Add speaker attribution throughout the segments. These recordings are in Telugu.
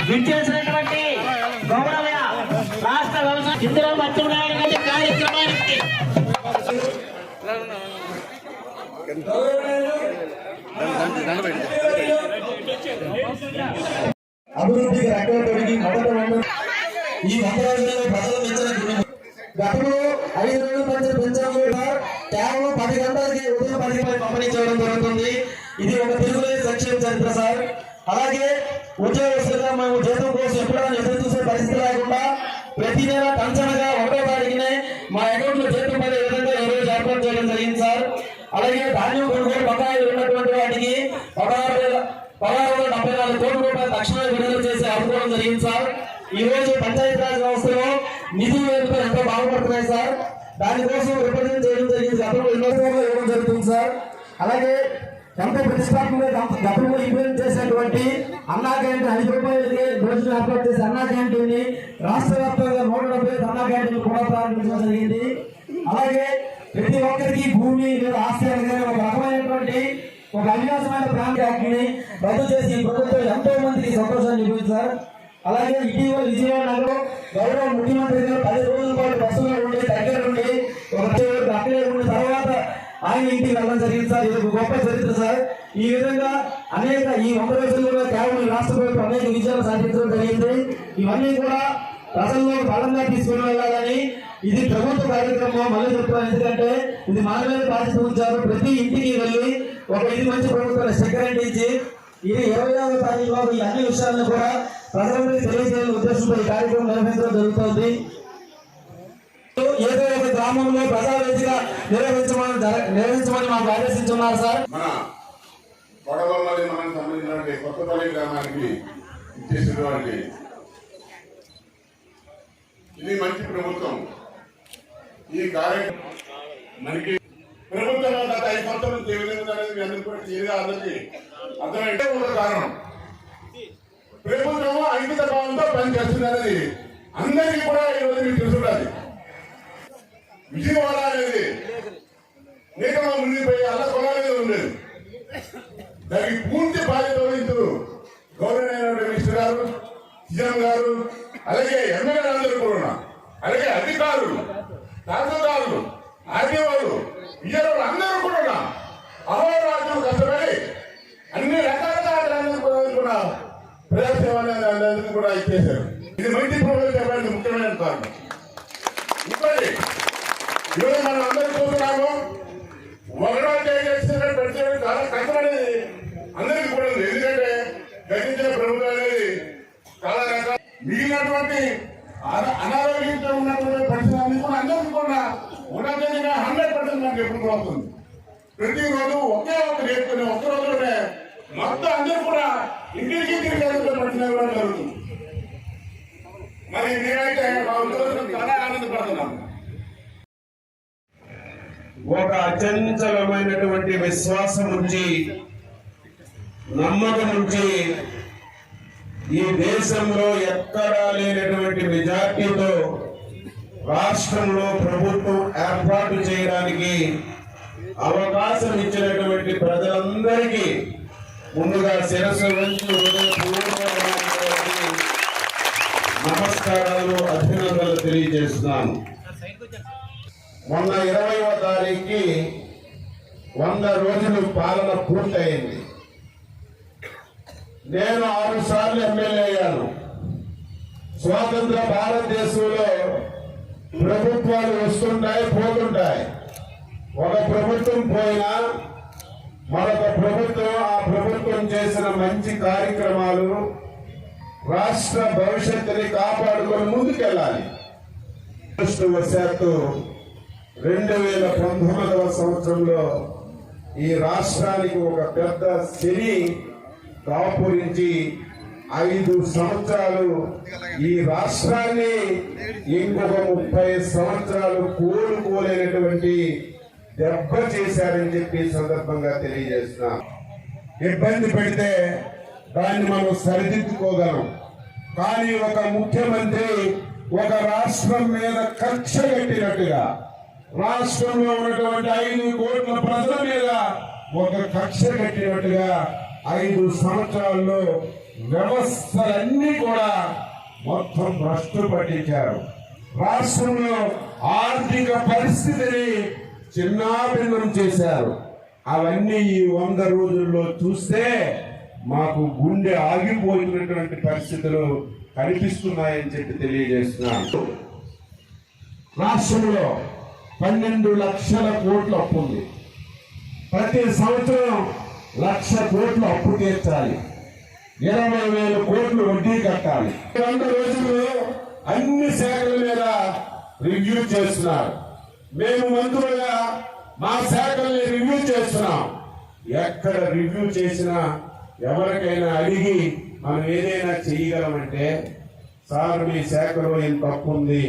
Speaker 1: విచ్చేసినటువంటి గౌరవ రాష్ట్ర వ్యవసాయ ఇందులో మర్చిపోయినటువంటి కార్యక్రమానికి
Speaker 2: అభివృద్ధికి రెక్కలతోడికి మొదట ఈ 100 రోజుల్లో ప్రజలు ఇచ్చిన గతంలో 5 రోజులు పెంచడం కూడా కేవలం 10 గంటలకి ఉదయం 10 గంటలకు పంపిణీ చేయడం జరుగుతుంది. ఇది ఒక తిరుగులేని సంక్షేమ చరిత్ర సార్. అలాగే ఉద్యోగస్తులుగా మేము జీతం కోసం ఎప్పుడైనా ఎదురు చూసే పరిస్థితి లేకుండా ప్రతి నెల టంచనగా 1వ తారీఖునే మా అకౌంట్ లో జీతం పడే విధంగా ఈ రోజు ఏర్పాటు చేయడం జరిగింది సార్. అలాగే ధాన్యం కొనుగోలు బకాయిలు ఉన్నటువంటి వాటికి 1674 కోట్ల రూపాయలు తక్షణమే విడుదల చేసి ఆదుకోవడం జరిగింది సార్. ఈ రోజు పంచాయతీరాజ్ వ్యవస్థలో నిధి వేదికలు ఎంతో బాగుపడుతున్నాయి సార్. దానికోసం రిప్రజెంట్ చేయడం జరిగింది. గతంలో ఇన్వెస్టర్లు ఇవ్వడం జరుగుతుంది సార్. అలాగే ఎంతో ప్రతిష్టాత్మకంగా గతంలో ఇంప్లిమెంట్ చేసినటువంటి అన్నా క్యాంటీన్ 5 రూపాయలకి రోజున ఏర్పాటు చేసి అన్నా క్యాంటీన్ ని రాష్ట్ర వ్యాప్తంగా 175 అన్నా క్యాంటీన్ కూడా ప్రారంభించడం జరిగింది. అలాగే ప్రతి ఒక్కరికి భూమి లేదా ఆస్తి అనగానే ఒక రకమైనటువంటి ఒక అవినాశమైన ప్రాంతాన్ని రద్దు చేసి ప్రభుత్వం ఎంతో మందికి సంతోషాన్ని ఇవ్వండి సార్. అలాగే ఇటీవల విజయవాడ నగరం గౌరవ ముఖ్యమంత్రి గారు 10 రోజుల పాటు బస్సులో ఉండి దగ్గర నుండి ఒక అక్కడే ఉన్న తర్వాత ఆయన ఇంటికి వెళ్ళడం జరిగింది సార్. ఇది ఒక గొప్ప చరిత్ర సార్. ఈ విధంగా అనేక ఈ 100 రోజుల్లో కేవలం రాష్ట్ర ప్రభుత్వం అనేక విజయాలు సాధించడం జరిగింది. ఇవన్నీ కూడా ప్రజల్లో బలంగా తీసుకుని వెళ్ళాలని ఇది ప్రభుత్వ కార్యక్రమం మళ్ళీ చెప్తున్నాను. ఎందుకంటే ఇది మన మీద బాధ్యత ఉంచారు. ప్రతి ఇంటికి వెళ్ళి ఒక ఇది మంచి ప్రభుత్వాన్ని స్వీకరించి ఇది 20వ తారీఖులో ఈ అన్ని విషయాలను కూడా ప్రజలకు తెలియజేయాలని ఉద్దేశంతో ఈ కార్యక్రమం నిర్వహించడం జరుగుతుంది. ఏదో ఒక గ్రామంలో ప్రజావేదిగా నిర్వహించమని మాకు ఆదేశించున్నారు సార్.
Speaker 3: మన కొడవల్లి మనకు సంబంధించిన కొత్తపల్లి గ్రామానికి ఇచ్చేసినటువంటి ఇది మంచి ప్రభుత్వం. ఈ కార్యక్రమం మనకి ప్రభుత్వం గత 5 సంవత్సరాలు ఏ విధంగా అనేది అందరూ కూడా క్లియర్గా అందరికీ అర్థమైతే ఒక కారణం ప్రభుత్వం అంకిత భావంతో పనిచేస్తుంది అనేది అందరికీ కూడా ఈరోజు మీకు తెలుసుండాలి. విజయవాడ అనేది నీకమా మునిగిపోయి అల్ల కొలాలేదు ఉండేది. దానికి పూర్తి బాధ్యత వహించారు గౌరవనీయ మినిస్టర్ గారు, సీఎం గారు, అలాగే ఎమ్మెల్యే అందరూ కూడా, అలాగే అధికారులు, తహసీల్దారులు, ఆర్డీఓలు, విజయవాడలు అందరూ కూడా అహోరాత్రులు కష్టపడి అన్ని రకాల కూడా ప్రజాసేవ అనేది కూడా ఇచ్చేశారు. ఇది మంచి ప్రభుత్వం చెప్పడానికి ముఖ్యమైన కారణం. ఇంకోటి ఈరోజు మనం అందరూ చూస్తున్నాము. ఒకటో చేసిన చాలా కష్టపడేది అందరికీ కూడా ఉంది. ఎందుకంటే గతించిన ప్రభుత్వం అనేది చాలా రకాల మిగిలినటువంటి అనారోగ్యంతో ఉన్నటువంటి పరిస్థితులన్నీ కూడా అందరికీ కూడా ఉన్నతంగా 100% మనకు ఎప్పుడు వస్తుంది. ప్రతిరోజు ఒకే ఒక్క నేర్చుకుని ఒక్క రోజులోనే మొత్తం అందరూ కూడా ఇంటికి తిరిగి పట్టిన జరుగుతుంది. మరి నేనైతే చాలా ఆనందపడుతున్నాను.
Speaker 4: ఒక అచంచలమైనటువంటి విశ్వాసం నుంచి, నమ్మకం నుంచి ఈ దేశంలో ఎక్కడా లేనటువంటి మెజార్టీతో రాష్ట్రంలో ప్రభుత్వం ఏర్పాటు చేయడానికి అవకాశం ఇచ్చినటువంటి ప్రజలందరికీ ముందుగా శిరస్సు వంచి నమస్కారాలు, అభినందనలు తెలియజేస్తున్నాను. మొన్న 20వ తారీఖుకి 100 రోజులు పాలన పూర్తయింది. నేను 6 సార్లు ఎమ్మెల్యే అయ్యాను. స్వాతంత్ర భారతదేశంలో ప్రభుత్వాలు వస్తుంటాయి, పోతుంటాయి. ఒక ప్రభుత్వం పోయినా మరొక ప్రభుత్వం ఆ ప్రభుత్వం చేసిన మంచి కార్యక్రమాలు రాష్ట్ర భవిష్యత్తుని కాపాడుకొని ముందుకెళ్ళాలి. అదృష్టవశాత్తు 2019వ సంవత్సరంలో ఈ రాష్ట్రానికి ఒక పెద్ద శని దాపురించి 5 సంవత్సరాలు ఈ రాష్ట్రాన్ని ఇంకొక 30 సంవత్సరాలు కోలుకోలేనటువంటి దెబ్బ చేశారని చెప్పి సందర్భంగా తెలియజేస్తున్నాం. ఇబ్బంది పెడితే దాన్ని మనం సరిదిద్దుకోగలం. కానీ ఒక ముఖ్యమంత్రి ఒక రాష్ట్రం మీద కక్ష కట్టినట్టుగా, రాష్ట్రంలో ఉన్నటువంటి 5 కోట్ల ప్రజల మీద ఒక కక్ష కట్టినట్టుగా 5 సంవత్సరాల్లో వ్యవస్థలన్నీ కూడా మొత్తం భ్రష్టు పట్టించారు. రాష్ట్రంలో ఆర్థిక పరిస్థితిని చిన్నాభిన్నం చేశారు. అవన్నీ ఈ 100 రోజుల్లో చూస్తే మాకు గుండె ఆగిపోయినటువంటి పరిస్థితులు కనిపిస్తున్నాయని చెప్పి తెలియజేస్తున్నాను. రాష్ట్రంలో 12 లక్షల కోట్ల అప్పు ఉంది. ప్రతి సంవత్సరం 1,00,000 కోట్లు అప్పు తీర్చాలి. 20,000 కోట్లు వడ్డీ కట్టాలి. 100 రోజుల్లో అన్ని శాఖల మీద రివ్యూ చేస్తున్నారు. మేము మంత్రులుగా మా శాఖల్ని రివ్యూ చేస్తున్నాం. ఎక్కడ రివ్యూ చేసినా ఎవరికైనా అడిగి మనం ఏదైనా చేయగలమంటే, సార్ మీ శాఖలో ఇంత అప్పు ఉంది,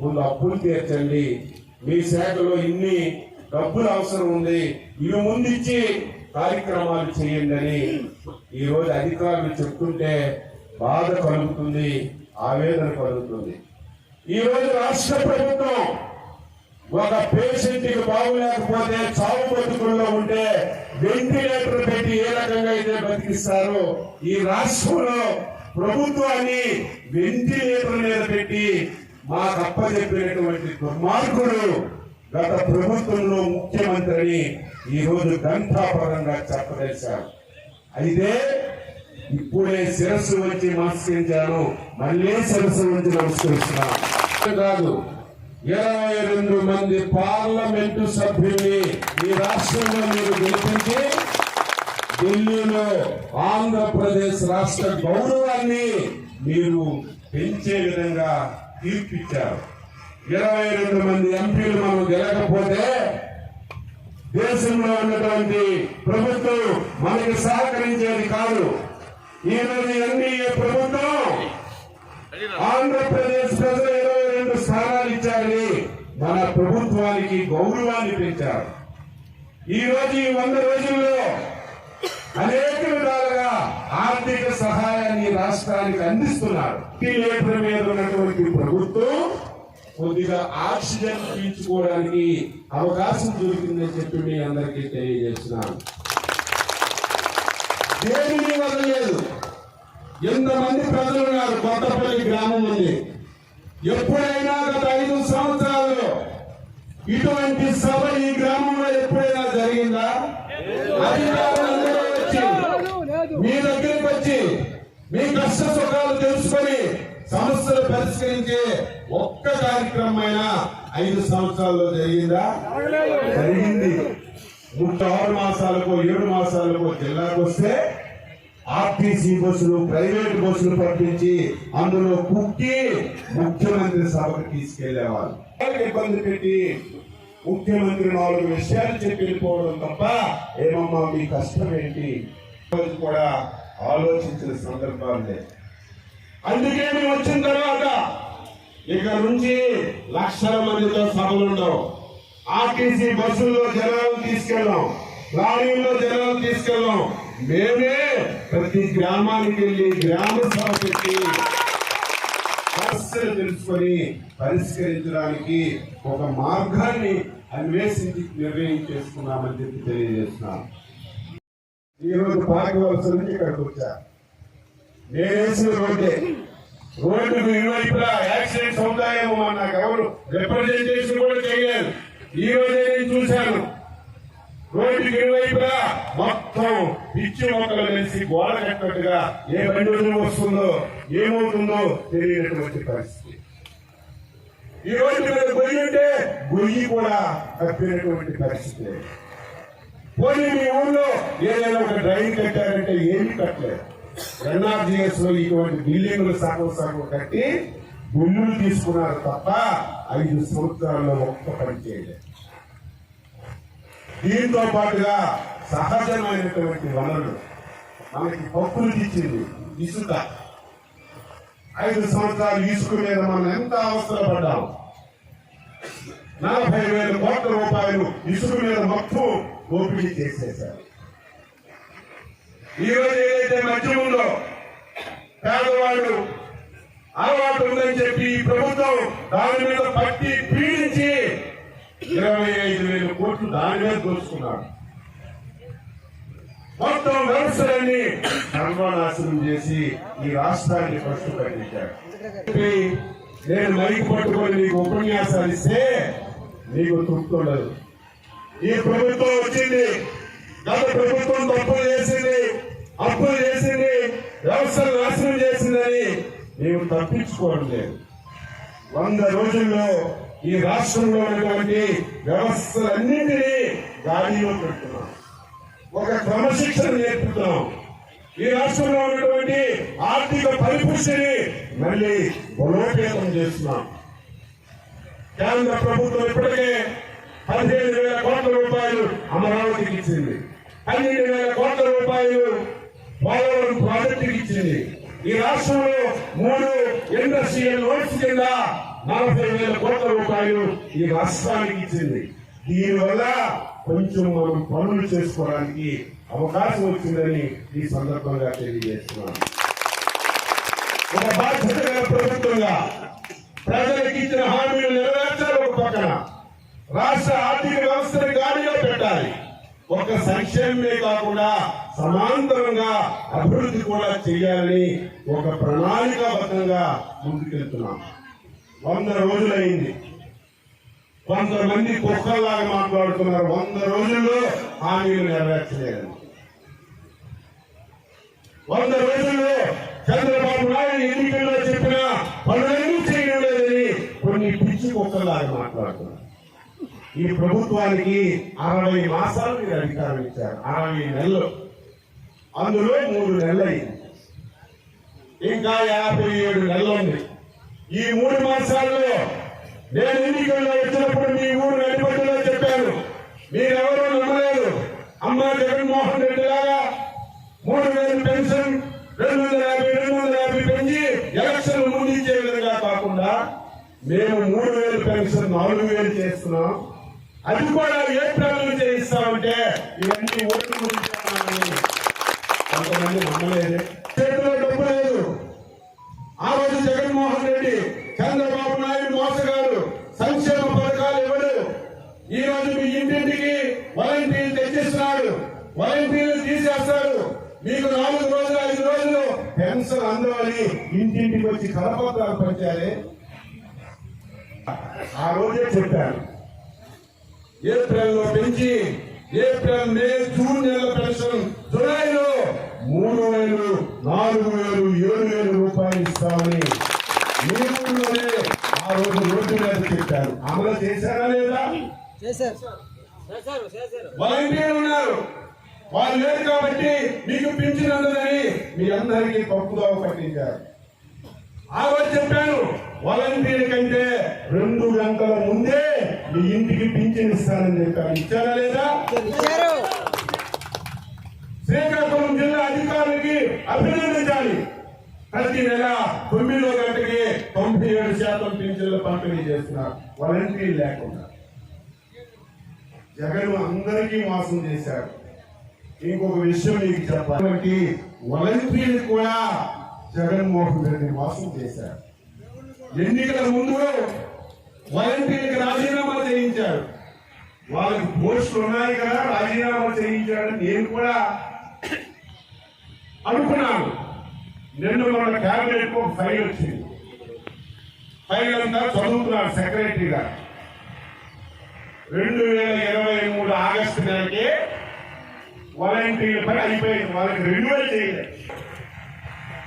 Speaker 4: ముందు అప్పులు తీర్చండి, మీ శాఖలో ఇన్ని డబ్బులు అవసరం ఉంది, ఇవి ముందు ఇచ్చి కార్యక్రమాలు చేయండి అని ఈరోజు అధికారులు చెప్తుంటే బాధ కలుగుతుంది, ఆవేదన కలుగుతుంది. ఈరోజు రాష్ట్ర ప్రభుత్వం ఒక పేషెంట్ కి బాగులేకపోతే చావు బతుకుల్లో ఉంటే వెంటిలేటర్ పెట్టి ఏ రకంగా అయితే బతికిస్తారో, ఈ రాష్ట్రంలో ప్రభుత్వాన్ని వెంటిలేటర్ మీద పెట్టి మాకు అప్పచెప్పినటువంటి దుర్మార్గుడు గత ప్రభుత్వంలో ముఖ్యమంత్రిని ఈరోజు గంటాపరంగా చెప్పదలిశారు. అయితే ఇప్పుడే శిరస్సు వచ్చి నమస్కరించాను, మళ్ళీ శిరస్సు వచ్చి నమస్కరిస్తున్నాను. కాదు, 22 మంది పార్లమెంటు సభ్యుల్ని ఈ రాష్ట్రంలో మీరు గెలిపించి ఢిల్లీలో ఆంధ్రప్రదేశ్ రాష్ట్ర గౌరవాన్ని మీరు పెంచే విధంగా తీర్పిచ్చారు. 22 మంది ఎంపీలు మనం గెలకపోతే దేశంలో ఉన్నటువంటి ప్రభుత్వం మనకి సహకరించేది కాదు. ఈ రోజు ఎన్డీఏ ప్రభుత్వం ఆంధ్రప్రదేశ్ ప్రజలు 22 స్థానాలు ఇచ్చారని మన ప్రభుత్వానికి గౌరవాన్ని పెంచారు. ఈ రోజు ఈ 100 రోజుల్లో అనేక విధాలుగా ఆర్థిక సహాయాన్ని రాష్ట్రానికి అందిస్తున్నారు. వెంటిలేటర్ మీద ఉన్నటువంటి ప్రభుత్వం కొద్దిగా ఆక్సిజన్ పీల్చుకోవడానికి అవకాశం దొరికిందని చెప్పి మీ అందరికీ తెలియజేస్తున్నాను. దేనిని వదలలేదు. ఎంతమంది ప్రజలు ఉన్నారు. కొత్తపల్లి గ్రామం ఉంది. ఎప్పుడైనా గత 5 సంవత్సరాల్లో ఇటువంటి సభ ఈ గ్రామంలో ఎప్పుడైనా జరిగిందా? అధికారులందరూ వచ్చి మీ దగ్గరికి వచ్చి మీ కష్ట సుఖాలు తెలుసుకొని సమస్యలు పరిష్కరించే ఒక్క కార్యక్రమం అయినా 5 సంవత్సరాల్లో జరిగిందా? జరిగింది. 6 మాసాలకో 7 మాసాలకో జిల్లాకు వస్తే ఆర్టీసీ బస్సులు, ప్రైవేట్ బస్సులు పంపించి అందులో కుక్కి ముఖ్యమంత్రి సభకు తీసుకెళ్లేవాళ్ళు. ఇబ్బంది పెట్టి ముఖ్యమంత్రి 4 విషయాలు చెప్పి వెళ్ళిపోవడం తప్ప ఏమమ్మా మీ కష్టం ఏంటి కూడా ఆలోచించిన సందర్భాలు లేదు. అందుకే మేము వచ్చిన తర్వాత ఇక నుంచి లక్షల మందితో సభలు ఉండవు. ఆర్టీసీ బస్సుల్లో జనాలు తీసుకెళ్ళాం, లారీల్లో జనాలు తీసుకెళ్ళాం. మేమే ప్రతి గ్రామానికి వెళ్ళి గ్రామ సభ పెట్టి సమస్యలు తెలుసుకొని పరిష్కరించడానికి ఒక మార్గాన్ని అన్వేషించి నిర్ణయం చేసుకున్నామని చెప్పి తెలియజేస్తున్నాను. ఈరోజు పార్టీ నుంచి ఇక్కడికి వచ్చా. నేను వేసిన రోడ్డుకు ఇరువైపులా యాక్సిడెంట్స్ అవుతాయేమో నాకు ఎవరు రిప్రజెంటేషన్ కూడా చేయలేదు. ఈ రోజే నేను చూశాను. రోడ్డుకి ఇరువైపులా మొత్తం పిచ్చి మొక్కలు కలిసి గోడ కట్టినట్టుగా ఏ బండి వస్తుందో ఏమవుతుందో తెలియనటువంటి పరిస్థితి. ఈ రోడ్డు మీద గొయ్యి ఉంటే గొయ్యి కూడా తప్పినటువంటి పరిస్థితి. పోనీ మీ ఊళ్ళో ఏదైనా ఒక డ్రైన్ కట్టారంటే ఏమీ కట్టలేదు. ఎన్ఆర్జీఎస్ లో ఇటువంటి బిల్డింగ్లు సగం కట్టి భూములు తీసుకున్నారు తప్ప 5 సంవత్సరాల్లో ఒక్క పని చేయలేదు. దీంతో పాటుగా సహజమైనటువంటి వనరులు మనకి పప్పులు ఇచ్చింది ఇసుక. 5 సంవత్సరాలు ఇసుక మీద మనం ఎంత అవసరపడ్డాం. 40,000 కోట్ల రూపాయలు ఇసుక మీద మొత్తం దోపిడీ చేసేశారు. ఈ రోజు ఏదైతే మద్యం ఉందో పేదవాళ్ళు అలవాటు ఉందని చెప్పి ఈ ప్రభుత్వం దాని మీద పట్టి పీడించి 25,000 కోట్లు దాని మీద దోచుకున్నాడు. మొత్తం వ్యవస్థలన్నీ సర్వనాశనం చేసి ఈ రాష్ట్రాన్ని ఫస్ట్ కట్టించాడు. నేను మైకి పట్టుకొని నీకు ఉపన్యాసాలు ఇస్తే నీకు తృప్తి ఉండదు. ఈ ప్రభుత్వం వచ్చింది, గత ప్రభుత్వం తప్పులు చేసింది, అప్పులు చేసింది, వ్యవస్థలు నాశనం చేసిందని నీవు తప్పించుకోవడం లేదు. 100 రోజుల్లో ఈ రాష్ట్రంలో ఉన్నటువంటి వ్యవస్థలన్నింటినీ గాడిలో పెడుతున్నాం. ఒక క్రమశిక్షణ నేర్పుతున్నాం. ఈ రాష్ట్రంలో ఉన్నటువంటి ఆర్థిక పరిపుష్టిని మళ్ళీ బలోపేతం చేస్తున్నాం. కేంద్ర ప్రభుత్వం ఇప్పటికే 15,000 కోట్ల రూపాయలు అమరావతికి ఇచ్చింది, 12,000 కోట్ల రూపాయలు పోలవరం ప్రాజెక్టుకి ఇచ్చింది. ఈ రాష్ట్రంలో 3 ఇండస్ట్రియల్ లోన్స్ కింద 40,000 కోట్ల రూపాయలు ఈ రాష్ట్రానికి ఇచ్చింది. దీనివల్ల కొంచెం మనం పనులు చేసుకోవడానికి అవకాశం వచ్చిందని ఈ సందర్భంగా తెలియజేస్తున్నాను. ఒక బాధ్యత గల ప్రభుత్వంగా ప్రజలకు ఇచ్చిన హామీలు నెరవేర్చాలి. ఒక పక్కన రాష్ట్ర ఆర్థిక వ్యవస్థను గాడిలో పెట్టాలి. ఒక సంక్షేమమే కాకుండా సమాంతరంగా అభివృద్ధి కూడా చేయాలని ఒక ప్రణాళికాబద్ధంగా ముందుకెళ్తున్నాం. 100 రోజులైంది. కొంతమంది కుక్కల్లాగా మాట్లాడుతున్నారు. 100 రోజుల్లో హామీలు నెరవేర్చలేదు. 100 రోజుల్లో చంద్రబాబు నాయుడు ఎన్నికల్లో చెప్పిన పనులన్నీ చేయడం లేదని కొన్ని పిచ్చి కుక్కల్లాగా మాట్లాడుతున్నారు. ఈ ప్రభుత్వానికి 60 మాసాలు మీరు అధికారం ఇచ్చారు. 60 నెలలు, అందులో 3 నెలలు అయింది. ఇంకా 57 నెలలు ఉంది. ఈ 3 మాసాల్లో నేను ఎన్నికల్లో వచ్చినప్పుడు మీ ఊరు నడిపట్టులో చెప్పాను. మీరెవరూ నమ్మలేదు. అమ్మ జగన్మోహన్ రెడ్డి లాగా 3,000 పెన్షన్ 250 పెంచి ఎలక్షన్ ముందించే విధంగా కాకుండా మేము 3,000 పెన్షన్ 4,000 చేస్తున్నాం. అది కూడా ఏప్రిల్ చేయిస్తామంటే ఇవన్నీ ఓట్లు గురించి కొంతమంది నమ్మలేదు. చేతిలో డబ్బు లేదు. ఆ రోజు జగన్మోహన్ రెడ్డి, చంద్రబాబు నాయుడు మోసగాడు, సంక్షేమ పథకాలు ఇవ్వడు. ఈ రోజు మీ ఇంటింటికి వాలంటీర్లు తెచ్చిస్తున్నాడు, వాలంటీర్లు తీసేస్తాడు. మీకు 4 రోజులు 5 రోజులు పెన్షన్ అందవని ఇంటింటికి వచ్చి కరపత్రాలు పంచాలి. ఆ రోజే చెప్పాను. ఏప్రిల్లో పెంచి ఏప్రిల్, మే, జూన్ నెలల పెన్షన్ జులైలో 3,000, 4,000, 7,000 రూపాయలు ఇస్తామని మీ ఊళ్ళోనే ఆ రోజు రోడ్డు మీద చెప్పారు. అమలు చేశారా లేదా? వాలంటీర్లు ఉన్నారు, వాళ్ళు లేరు కాబట్టి మీకు పింఛన్ అందదని మీ అందరికీ తప్పుదోవ పట్టించారు. ఆ రోజు చెప్పాను, వాలంటీర్ కంటే 2 గంటల ముందే మీ ఇంటికి పింఛన్ ఇస్తానని చెప్పాను. ఇచ్చారా లేదా? శ్రీకాకుళం జిల్లా అధికారులకి అభినందించాలి. ప్రతి నెల 9వ గంటకి 97% పింఛన్లు పంపిణీ చేస్తున్నారు వాలంటీర్ లేకుండా. జగన్ అందరికీ మోసం చేశారు. ఇంకొక విషయం మీకు చెప్పాలంటే వాలంటీర్ కూడా జగన్మోహన్ రెడ్డి మోసం చేశారు. ఎన్నికల ముందు వాలంటీర్కి రాజీనామా చేయించారు. వాళ్ళకి పోస్టులు ఉన్నాయి కదా, రాజీనామా చేయించాడని నేను కూడా అనుకున్నాను. నిన్న మన క్యాబినెట్ ఒక ఫైల్ వచ్చింది. ఫైల్ అంతా చదువుతున్నాడు సెక్రటరీ గారు. 2023 ఆగస్టు నెలకి వాలంటీర్ల పని అయిపోయింది. వాళ్ళకి రెన్యువల్ చేయలేదు.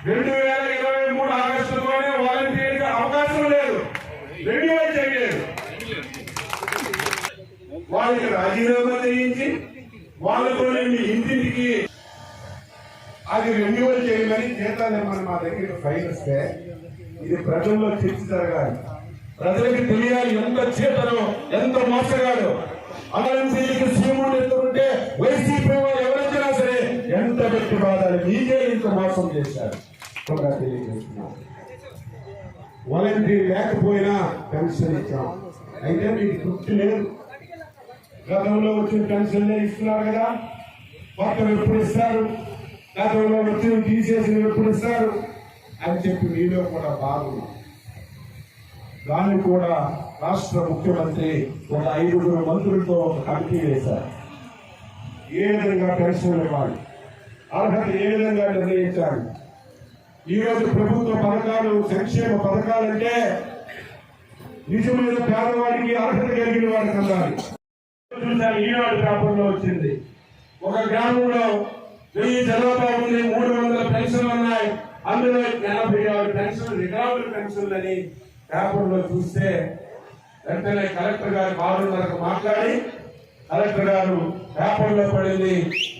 Speaker 4: 2023 ఆగస్టులోనే వాలంటీర్కి అవకాశం లేదు, రెన్యువల్ చేయలేదు. వాళ్ళకి రాజీనామా చేయించి వాళ్ళతోనే మీ ఇంటికి అది రెన్యువల్ చేయమని చేతానేమని మా దగ్గర ఫైల్ వస్తే ఇది ప్రజల్లో చర్చ జరగాలి. ప్రజలకు తెలియాలి ఎంత చేతనో ఎంత మోసగాడో. అలాంటికి సీఎం ఎత్తుంటే వైసీపీ వాళ్ళు ఎవరైనా సరే ఎంత పెట్టి బాధాలి. మీకే ఇంత మోసం చేశారు తెలియజేస్తున్నాం. వాలంటీర్ లేకపోయినా పెన్షన్ ఇచ్చాం. అయితే మీకు తృప్తి లేదు. గతంలో వచ్చిన పెన్షన్లే ఇస్తున్నారు కదా, కొత్తలు ఎప్పుడు ఇస్తారు, గతంలో వచ్చిన తీసేసిన ఎప్పుడు ఇస్తారు అని చెప్పి మీలో కూడా బాగుంది. దాన్ని కూడా రాష్ట్ర ముఖ్యమంత్రి ఒక 5 మంత్రులతో ఒక కమిటీ వేశారు. ఏ విధంగా పెన్షన్ ఇవ్వాలి, అర్హత ఏ విధంగా నిర్ణయించారు. ఈ రోజు ప్రభుత్వ పథకాలు, సంక్షేమ పథకాలంటే నిజమైన పేదవాడికి అర్హత కలిగిన వాడికి అందాలి. చూసాను, ఈనాడు పేపర్లో వచ్చింది. ఒక గ్రామంలో 1000 జనాభా ఉంది, 300 పెన్షన్లు ఉన్నాయి, అందులో 86 పెన్షన్లు వికలాంగుల పెన్షన్లు అని పేపర్లో చూస్తే వెంటనే కలెక్టర్ గారు 6:30కు మాట్లాడి, కలెక్టర్ గారు పేపర్లో పడింది,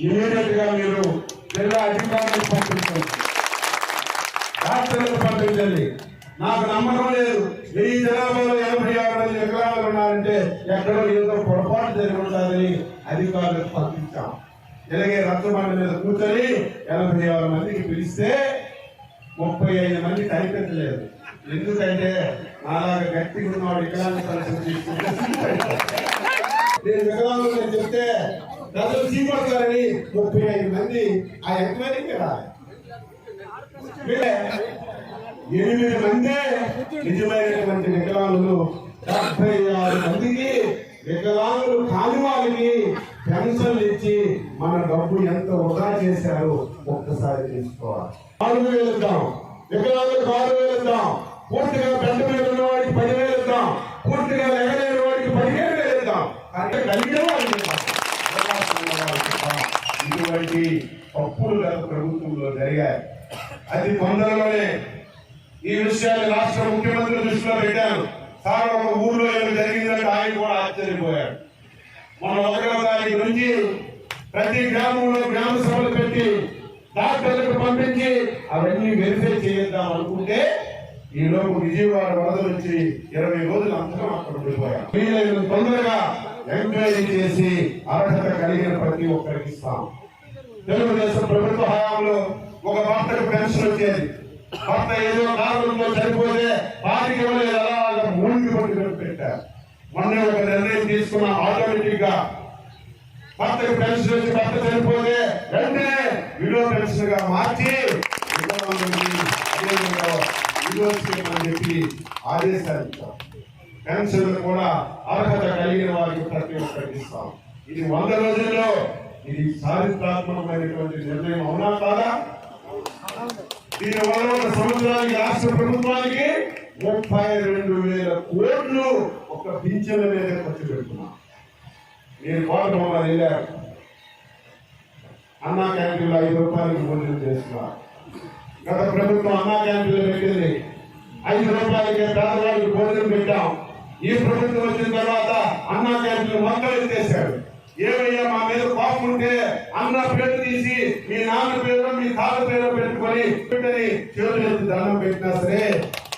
Speaker 4: ఇమీడియట్ గా మీరు జిల్లా అధికారులకు పంపించండి, రాష్ట్రాలకు పంపించండి. నాకు నమ్మకం లేదు, 1000 జనాభాలో 86 మంది వికలాంగులు ఉన్నారంటే ఎక్కడో ఏదో పొరపాటు జరిగి ఉండాలని అధికారులకు పంపించాం. ఇలాగే రచ్చబండ మీద కూర్చొని 86 మందికి పిలిస్తే 35 మంది కనిపించలేదు. ఎందుకంటే నాలాగా గట్టిగా ఉన్నవాడు వికలాంగ పరిస్థితి తీసుకుంటే నేను వికలాంగులు అని చెప్తే ప్రజలు చీపడతారని 35 మంది ఆ ఎంక్వైరీకి రాలి. 8 మందే నిజమైనటువంటి వికలాంగులు, 76 మందికి వికలాంగులు కాని వాళ్ళకి పెన్షన్లు ఇచ్చి మన డబ్బు ఎంత వృధా చేశారో ఒక్కసారి తీసుకోవాలి. 4,000 ఇద్దాం, వికలాంగులకు 6,000 ఇద్దాం, పూర్తిగా పెద్ద మీద ఉన్న వాడికి 10,000 ఇద్దాం, పూర్తిగా ఎగలేని వాడికి 15,000 ఇద్దాం. అంటే కలిగిన వాడికి ఇటువంటి తప్పులు గత ప్రభుత్వంలో జరిగాయి. అది తొందరలోనే ఈ విషయాన్ని రాష్ట్ర ముఖ్యమంత్రి దృష్టిలో పెట్టారు. సార్ ఒక ఊర్లో ఏమి జరిగిందంటే ఆయన కూడా ఆశ్చర్యపోయాడు. మన 1వ తారీఖు నుంచి ప్రతి గ్రామంలో గ్రామ సభలు పెట్టి డాక్టర్లకు పంపించి అవన్నీ వెరిఫై చేద్దాం అనుకుంటే ఈ లోపు విజయవాడ వరద నుంచి 20 రోజులు అంతగా అక్కడ ఉండిపోయాం. వీలైన తొందరగా ఎంక్వైరీ చేసి అర్హత కలిగిన ప్రతి ఒక్కరికి ఇస్తాం. తెలుగుదేశం ప్రభుత్వ హయాంలో ఒక భర్తకు పెన్షన్ వచ్చేది. భర్త ఏదో కారణంలో చనిపోతే వారికి ఇవ్వలేదు, అలాగా 3 కోట్లు పెట్టారు. మొన్న ఒక నిర్ణయం తీసుకున్న, ఆటోమేటిక్ గా భర్తకు పెన్షన్ వచ్చి భర్త చనిపోతే వెంటనే విడో పెన్షన్ గా మార్చి అని చెప్పి ఆదేశాలు ఇచ్చాం. పెన్షన్లు కూడా అర్హత కలిగిన వారికి ప్రతి ఒక్కరికి ఇస్తాం. ఇది 100 రోజుల్లో ఇది చారిత్రాత్మకమైనటువంటి నిర్ణయం, అవునా కాదా? దీని వల్ల ఒక సంవత్సరానికి రాష్ట్ర ప్రభుత్వానికి 32,000 కోట్లు ఒక పింఛన్ల మీద ఖర్చు పెడుతున్నాం. నేను కోటకొండ వెళ్ళారు, అన్నా క్యాంటీన్లో 5 రూపాయలకి భోజనం చేస్తున్నారు. గత ప్రభుత్వం అన్నా క్యాంటీన్లో పెట్టింది 5 రూపాయలకే పేదవాళ్ళకి భోజనం పెట్టాం. ఈ ప్రభుత్వం వచ్చిన తర్వాత అన్నా క్యాంటీన్ మొత్తం ఎత్తేసాడు. ఏమయ్యా మా మీద కోపం ఉంటే అన్న పేరు తీసి మీ నాన్న పేరు మీ తాత పేరు పెట్టుకొని చేతులు ఎత్తి దండం పెట్టినా సరే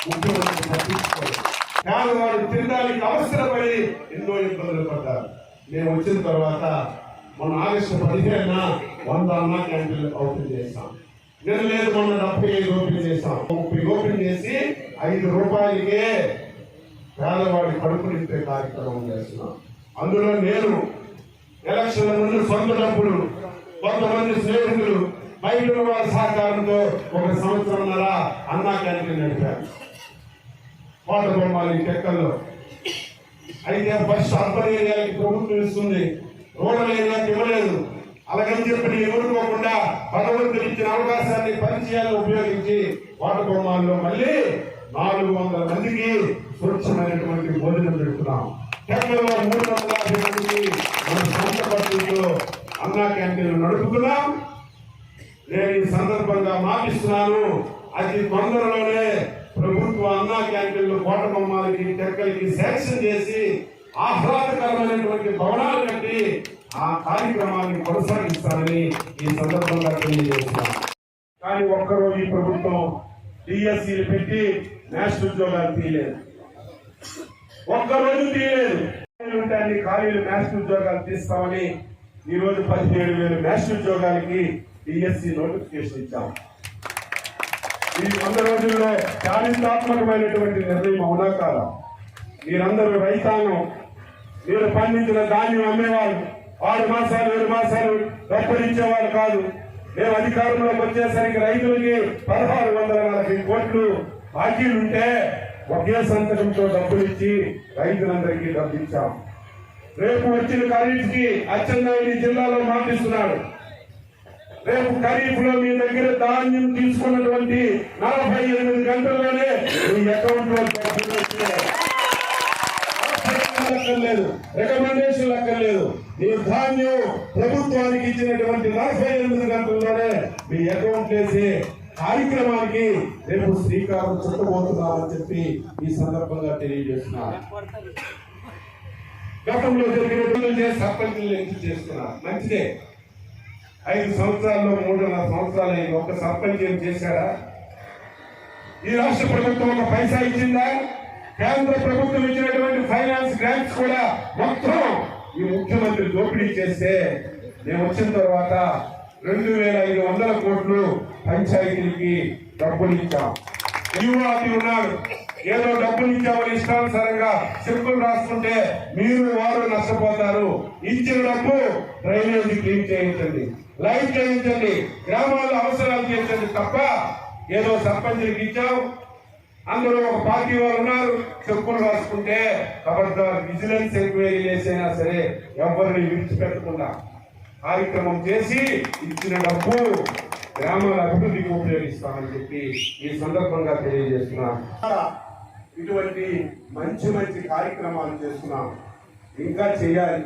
Speaker 4: ముఖ్యమంత్రి పట్టించుకోలేదు. పేదవాడు తినడానికి అవసరపడి ఎన్నో ఇబ్బందులు పడ్డారు. మేము వచ్చిన తర్వాత మొన్న ఆగస్టు 15న 100 అన్నా క్యాంటీన్లు ఓపెన్ చేశాం. నేను లేదు మొన్న 75 ఓపెన్ చేశాం. 30 ఓపెన్ చేసి 5 రూపాయలకే పేదవాడి కడుపు నింపే కార్యక్రమం చేస్తున్నాం. అందులో నేను ఎలక్షన్ల ముందు సొంత డబ్బులు, కొంతమంది స్నేహితులు, బయట వారి సహకారంతో 1 సంవత్సరంన్నర అన్నా క్యాంటీన్ నడిపారు కోటబొమ్మాలి టెక్కల్లో. అయితే ఫస్ట్ అర్బన్ ఏరియాకి ప్రభుత్వం ఇస్తుంది, రూరల్ ఏరియాకి ఇవ్వలేదు. అలాగని చెప్పి ఎదుర్కోకుండా భగవంతుడు ఇచ్చిన అవకాశాన్ని పరిచయాలు ఉపయోగించి కోటబొమ్మాల్లో మళ్ళీ 400 మందికి స్వచ్ఛమైనటువంటి భోజనం పెడుతున్నాం. టెక్కల్లో 350 మందికి మన సొంత ఖర్చులతో అన్నా క్యాంటీన్లు నడుపుతున్నాం. నేను ఈ సందర్భంగా మాటిస్తున్నాను, అతి తొందరలోనే ప్రభుత్వ అన్నా క్యాంటీన్లు కోటబొమ్మాలకి టెక్కలకి శాంక్షన్ చేసి ఆహ్లాదకరమైనటువంటి భవనాలు కట్టి ఆ కార్యక్రమాన్ని కొనసాగిస్తానని ఈ సందర్భంగా తెలియజేస్తున్నాను. కానీ ఒక్కరోజు ఈ ప్రభుత్వం డిఎస్సీలు పెట్టి నేషనల్ ఉద్యోగాలు తీయలేదు, ఒక్కరోజు తీయలేదు. అన్ని ఖాళీలు నేషనల్ ఉద్యోగాలు తీస్తామని ఈ రోజు 17,000 నేషనల్ ఉద్యోగాలకి డిఎస్సీ నోటిఫికేషన్ ఇచ్చాం. ఈ 100 రోజుల్లో చారిత్రాత్మకమైనటువంటి నిర్ణయం, అవునా కాదా? మీరందరూ రైతాంగం, మీరు పండించిన ధాన్యం అమ్మేవాళ్ళు 6 మాసాలు 7 మాసాలు డబ్బులు ఇచ్చేవాళ్ళు కాదు. మేము అధికారంలోకి వచ్చేసరికి రైతులకి 1,640 కోట్లు బాకీలుంటే ఒకే సంతకంతో డబ్బులు ఇచ్చి రైతులందరికీ డబ్బు ఇచ్చాం. రేపు వచ్చిన ఖరీఫ్కి అచ్చెన్నాయుడు జిల్లాలో మాటిస్తున్నాడు, రేపు ఖరీఫ్ లో మీ దగ్గర ధాన్యం తీసుకున్నటువంటి 48 గంటల్లోనే మీ అకౌంట్ లో అక్కర్లేదు, రికమెండేషన్ అక్కర్లేదు. మీ ధాన్యం ప్రభుత్వానికి ఇచ్చినటువంటి 48 గంటల్లోనే మీ అకౌంట్ వేసి కార్యక్రమానికి రేపు శ్రీకారం చుట్టబోతున్నామని చెప్పి ఈ సందర్భంగా తెలియజేస్తున్నారు. గతంలో జరిగిన సర్పంచులు ఎంపిక చేస్తున్నారు, మంచిదే. 5 సంవత్సరాల్లో 3.5 సంవత్సరాలు అయింది, ఒక్క సర్పంచ్ ఏం చేశారా? ఈ రాష్ట్ర ప్రభుత్వం ఒక పైసా ఇచ్చిందా? కేంద్ర ప్రభుత్వం ఇచ్చినటువంటి ఫైనాన్స్ గ్రాంట్స్ కూడా మొత్తం ఈ ముఖ్యమంత్రి దోపిడీ చేస్తే మేము వచ్చిన తర్వాత 2,500 కోట్లు పంచాయతీలకి డబ్బులు ఇచ్చాం. యువతి ఉన్నారు, ఏదో డబ్బులు ఇచ్చామని ఇష్టానుసారంగా చెక్కులు రాసుకుంటే మీరు వారు నష్టపోతారు. ఇచ్చిన డబ్బు డ్రైనేజీ క్లీన్ చేయించండి, లైట్ చేయించండి, గ్రామాల్లో అవసరాలు తీర్చండి తప్ప ఏదో సర్పంచులకు ఇచ్చాం, అందులో ఒక పార్టీ వారు ఉన్నారు, చెక్కులు రాసుకుంటే ఖబర్దార్ విజిలెన్స్ ఎంక్వైరీ చేసైనా సరే ఎవరిని విడిచిపెట్టకుండా కార్యక్రమం చేసి ఇచ్చిన డబ్బు గ్రామాల అభివృద్ధికి ఉపయోగిస్తామని చెప్పి ఈ సందర్భంగా తెలియజేస్తున్నాం. ఇటువంటి మంచి మంచి కార్యక్రమాలు చేస్తున్నాం, ఇంకా చేయాలి.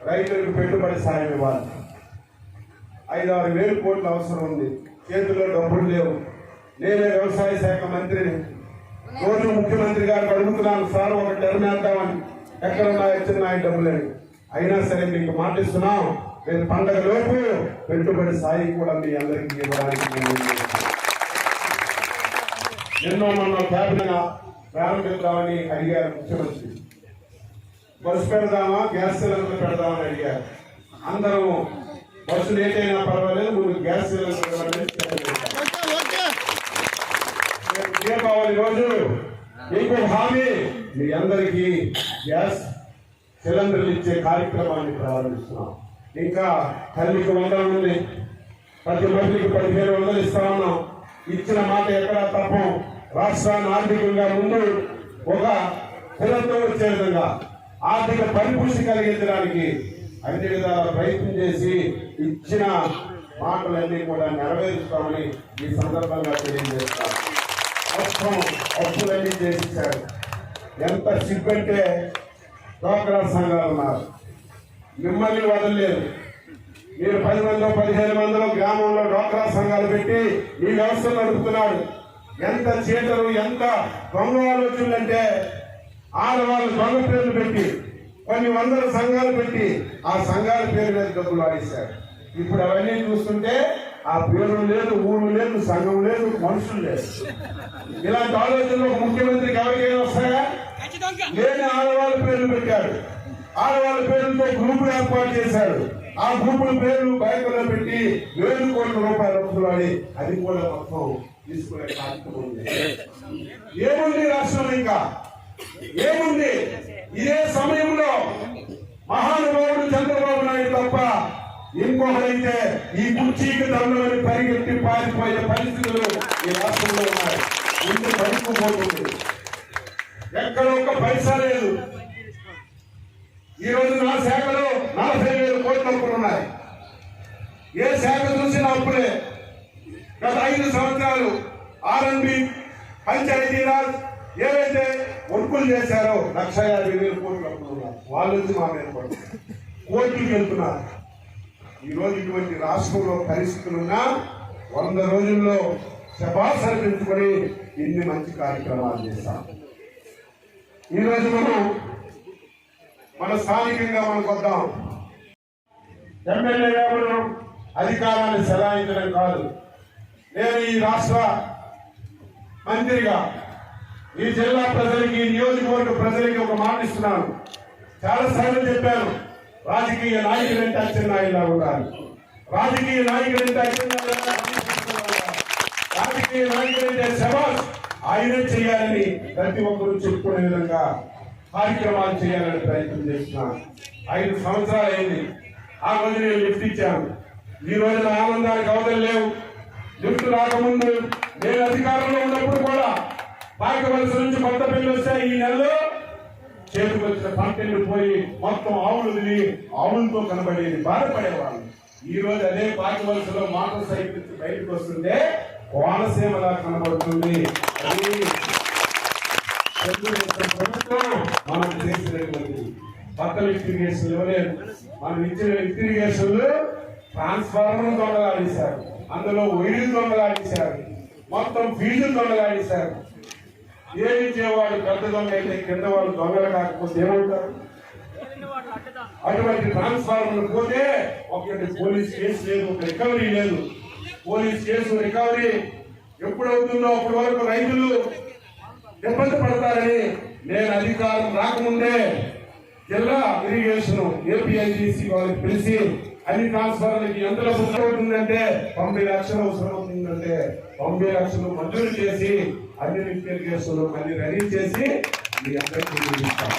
Speaker 4: రైతులకు పెట్టుబడి సాయం ఇవ్వాలి. 5-6 వేల కోట్ల అవసరం ఉంది, చేతిలో డబ్బులు లేవు. నేనే వ్యవసాయ శాఖ మంత్రిని, రోజు ముఖ్యమంత్రి గారికి అడుగుతున్నాను, సార్ ఒక టర్మ్ వేద్దామని, ఎక్కడున్నాయి చిన్నాయి డబ్బులని. అయినా సరే మీకు మాటిస్తున్నాం, రేపు పండగ లోపు పెట్టుబడి సాయం కూడా మీ అందరికీ ఇవ్వడానికి ఎన్నో మొన్న క్యాబినెట్ ప్రారంభిద్దామని అడిగారు ముఖ్యమంత్రి. బస్సు పెడదామా, గ్యాస్ సిలిండర్ పెడదామని అడిగారు. అందరం బస్సు లేట్ అయినా పర్వాలేదు, ముందు గ్యాస్ సిలిండర్ దీపావళి రోజు ఇంకొక హామీ, మీ అందరికీ గ్యాస్ సిలిండర్లు ఇచ్చే కార్యక్రమాన్ని ప్రారంభిస్తున్నాం. ఇంకా తల్లికి 100 ఉంది, ప్రతి మహిళకి 1,500 ఇస్తా ఉన్నాం. ఇచ్చిన మాట ఎక్కడా తప్పం. రాష్ట్రాన్ని ఆర్థికంగా ముందు ఒక స్థిరత్వం వచ్చే విధంగా ఆర్థిక పరిపుష్టి కలిగించడానికి అన్ని విధాల ప్రయత్నం చేసి ఇచ్చిన మాటలన్నీ కూడా నెరవేరుస్తామని ఈ సందర్భంగా తెలియజేస్తారు. మొత్తం అప్పులన్నీ చేసిచ్చారు. ఎంత సిబ్బంటే డ్వాక్రా సంఘాలు ఉన్నారు, మిమ్మల్ని వదలలేదు. మీరు 10 మందో 15 మందిలో గ్రామంలో డ్వాక్రా సంఘాలు పెట్టి ఈ వ్యవస్థ నడుపుతున్నాడు. ఎంత చీటలు, ఎంత దొంగ ఆలోచనలంటే ఆడవాళ్ళు దొంగ పేర్లు పెట్టి కొన్ని 100 సంఘాలు పెట్టి ఆ సంఘాల పేరు మీద డబ్బులు ఆడిస్తారు. ఇప్పుడు అవన్నీ చూస్తుంటే ఆ పేరు లేదు, ఊరు లేదు, సంఘం లేదు, మనుషులు లేదు. ఇలాంటి ఆలోచనలు ఒక ముఖ్యమంత్రికి ఎవరికైనా వస్తాయా? లేని ఆడవాళ్ళ పేర్లు పెట్టాడు, ఆడవాళ్ళ పేర్లతో గ్రూపులు ఏర్పాటు చేశాడు. ఆ గ్రూపుల పేర్లు బ్యాంకులో పెట్టి 1,000 కోట్ల రూపాయలు వస్తున్నాయి. అది కూడా మొత్తం తీసుకునే కార్యక్రమం ఉంది. ఏముంది రాష్ట్రంలో? ఇంకా ఏముంది? ఇదే సమయంలో మహానుభావుడు చంద్రబాబు నాయుడు తప్ప ఇంకొకరైతే ఈ కుర్చీకి దండలని పరిగెత్తి పారిపోయే పరిస్థితులు ఈ రాష్ట్రంలో ఉన్నాయి. ఇంటి పడుకుపోతుంది, ఎక్కడ ఒక్క పైసా లేదు. ఈ రోజు నా శాఖలో 40,000 కోట్ల అప్పులు ఉన్నాయి. ఏ శాఖ చూసినా అప్పులే. గత 5 సంవత్సరాలు R&B, పంచాయతీరాజ్ ఏవైతే వర్కులు చేశారో 1,50,000 కోట్ల అప్పులు ఉన్నాయి. వాళ్ళ నుంచి మా మీద పడుతుంది, కోర్టుకి వెళ్తున్నారు. ఈ రోజు ఇటువంటి రాష్ట్రంలో పరిస్థితులున్నా 100 రోజుల్లో శబాస్ అనిపించుకొని ఇన్ని మంచి కార్యక్రమాలు చేశాం. ఈరోజు మన స్థానికంగా మనకు వద్దాం. ఎమ్మెల్యే గారు అధికారాన్ని చెలాయించడం కాదు. నేను ఈ రాష్ట్ర మంత్రిగా ఈ జిల్లా ప్రజలకి, నియోజకవర్గ ప్రజలకి ఒక మాట ఇస్తున్నాను. చాలాసార్లు చెప్పాను, రాజకీయ నాయకులంటే అచ్చెన్నాయుడులా ఉండాలి, రాజకీయ నాయకులంటే రాజకీయ నాయకులంటే శబాష్ ఆయనే చేయాలని ప్రతి ఒక్కరూ చెప్పుకునే విధంగా కార్యక్రమాలు చేయాలని ప్రయత్నం చేస్తున్నాను. 5 సంవత్సరాలు అయింది. ఆ రోజు నేను లిఫ్ట్ ఇచ్చాను. ఈ రోజు నా ఆనందానికి అవధులు లేవు. లిఫ్ట్ రాకముందు నేను అధికారంలో ఉన్నప్పుడు కూడా పాకవలస నుంచి కొత్త బిల్లు వస్తాయి. ఈ నెలలో చేతికి వచ్చిన పంటలు పోయి మొత్తం ఆవులు తిని ఆవులతో కనబడేది, బాధపడేవాళ్ళు. ఈ రోజు అదే పాకి వలసలో మోటార్ సైకిల్ బయటకు వస్తుంటే కోనసీమలా కనబడుతుంది. అది తెలుగుదేశం ప్రభుత్వం మనం చేసినటువంటి కొత్త ఇరిగేషన్ ఇవ్వలేదు. మనం ఇచ్చిన ఇరిగేషన్లు ట్రాన్స్ఫార్మర్ దొంగలాడేశారు, అందులో వైర్లు దొంగలాడేశారు, మొత్తం ఫీజులు దొంగలాడేశారు. ఏమి ఇచ్చేవాడు పెద్ద దొంగ అయితే కింద వాళ్ళు దొంగలు కాకపోతే ఏమవుతారు? అటువంటి ట్రాన్స్ఫార్మర్ పోతే ఒకటి పోలీస్ కేసు లేదు, ఒక రికవరీ లేదు. పోలీస్ కేసు రికవరీ ఎప్పుడు అవుతుందో అప్పటి వరకు రైతులు ఇబ్బంది పడతారని నేను అధికారం రాకముందే జిల్లా ఇరిగేషన్ ఏపీఐజీసీ వాళ్ళకి పిలిచి అన్ని ట్రాన్స్ఫార్మర్లకి ఎంత డబ్బు అవుతుందంటే 90 లక్షలు అవసరం అవుతుందంటే 90 లక్షలు మంజూరు చేసి అన్ని ఇరిగేషన్ అన్ని రెడీ చేసి మీ అందరికీ ఇస్తాం.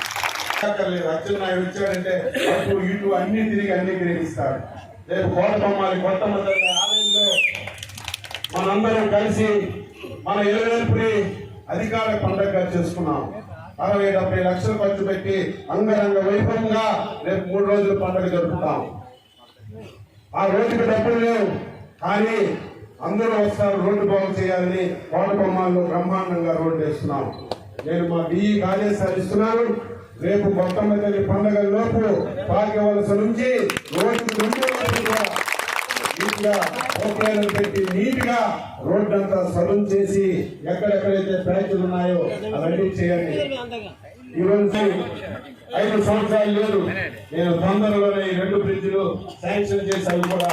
Speaker 4: అచ్చెన్నాయుడు వచ్చాడంటే అటు ఇటు అన్ని తిరిగి అన్ని గ్రహిస్తాడు. రేపు కోటబొమ్మాలి కొత్త ఆలయంలో మనందరం కలిసి మన ఎలువేల్పుని అధికార పండుగగా చేసుకున్నాం. 60-70 లక్షలు ఖర్చు పెట్టి అంగరంగ వైభవంగా రేపు 3 రోజుల పండుగ జరుపుతాం. ఆ రోజుకి డబ్బులు లేవు, కానీ అందరూ వస్తారు రోడ్డు బాగు చేయాలని కోటబొమ్మాల్లో బ్రహ్మాండంగా రోడ్డు వేస్తున్నాం. నేను మా డిఈ ఆదేశాలు ఇస్తున్నాను. రేపు మొట్టమొదటి పండుగ లోపు పార్కవలస నుంచి రోడ్డు పెట్టి నీట్ గా రోడ్డు అంతా సదును చేసి ఎక్కడెక్కడైతే ప్యాచ్లు ఉన్నాయో అవన్నీ చేయండి. ఈ రోజు 5 సంవత్సరాలు లేదు, నేను తొందరలోనే ఈ 2 బ్రిడ్జిలు శాంక్షన్ చేసి అవి కూడా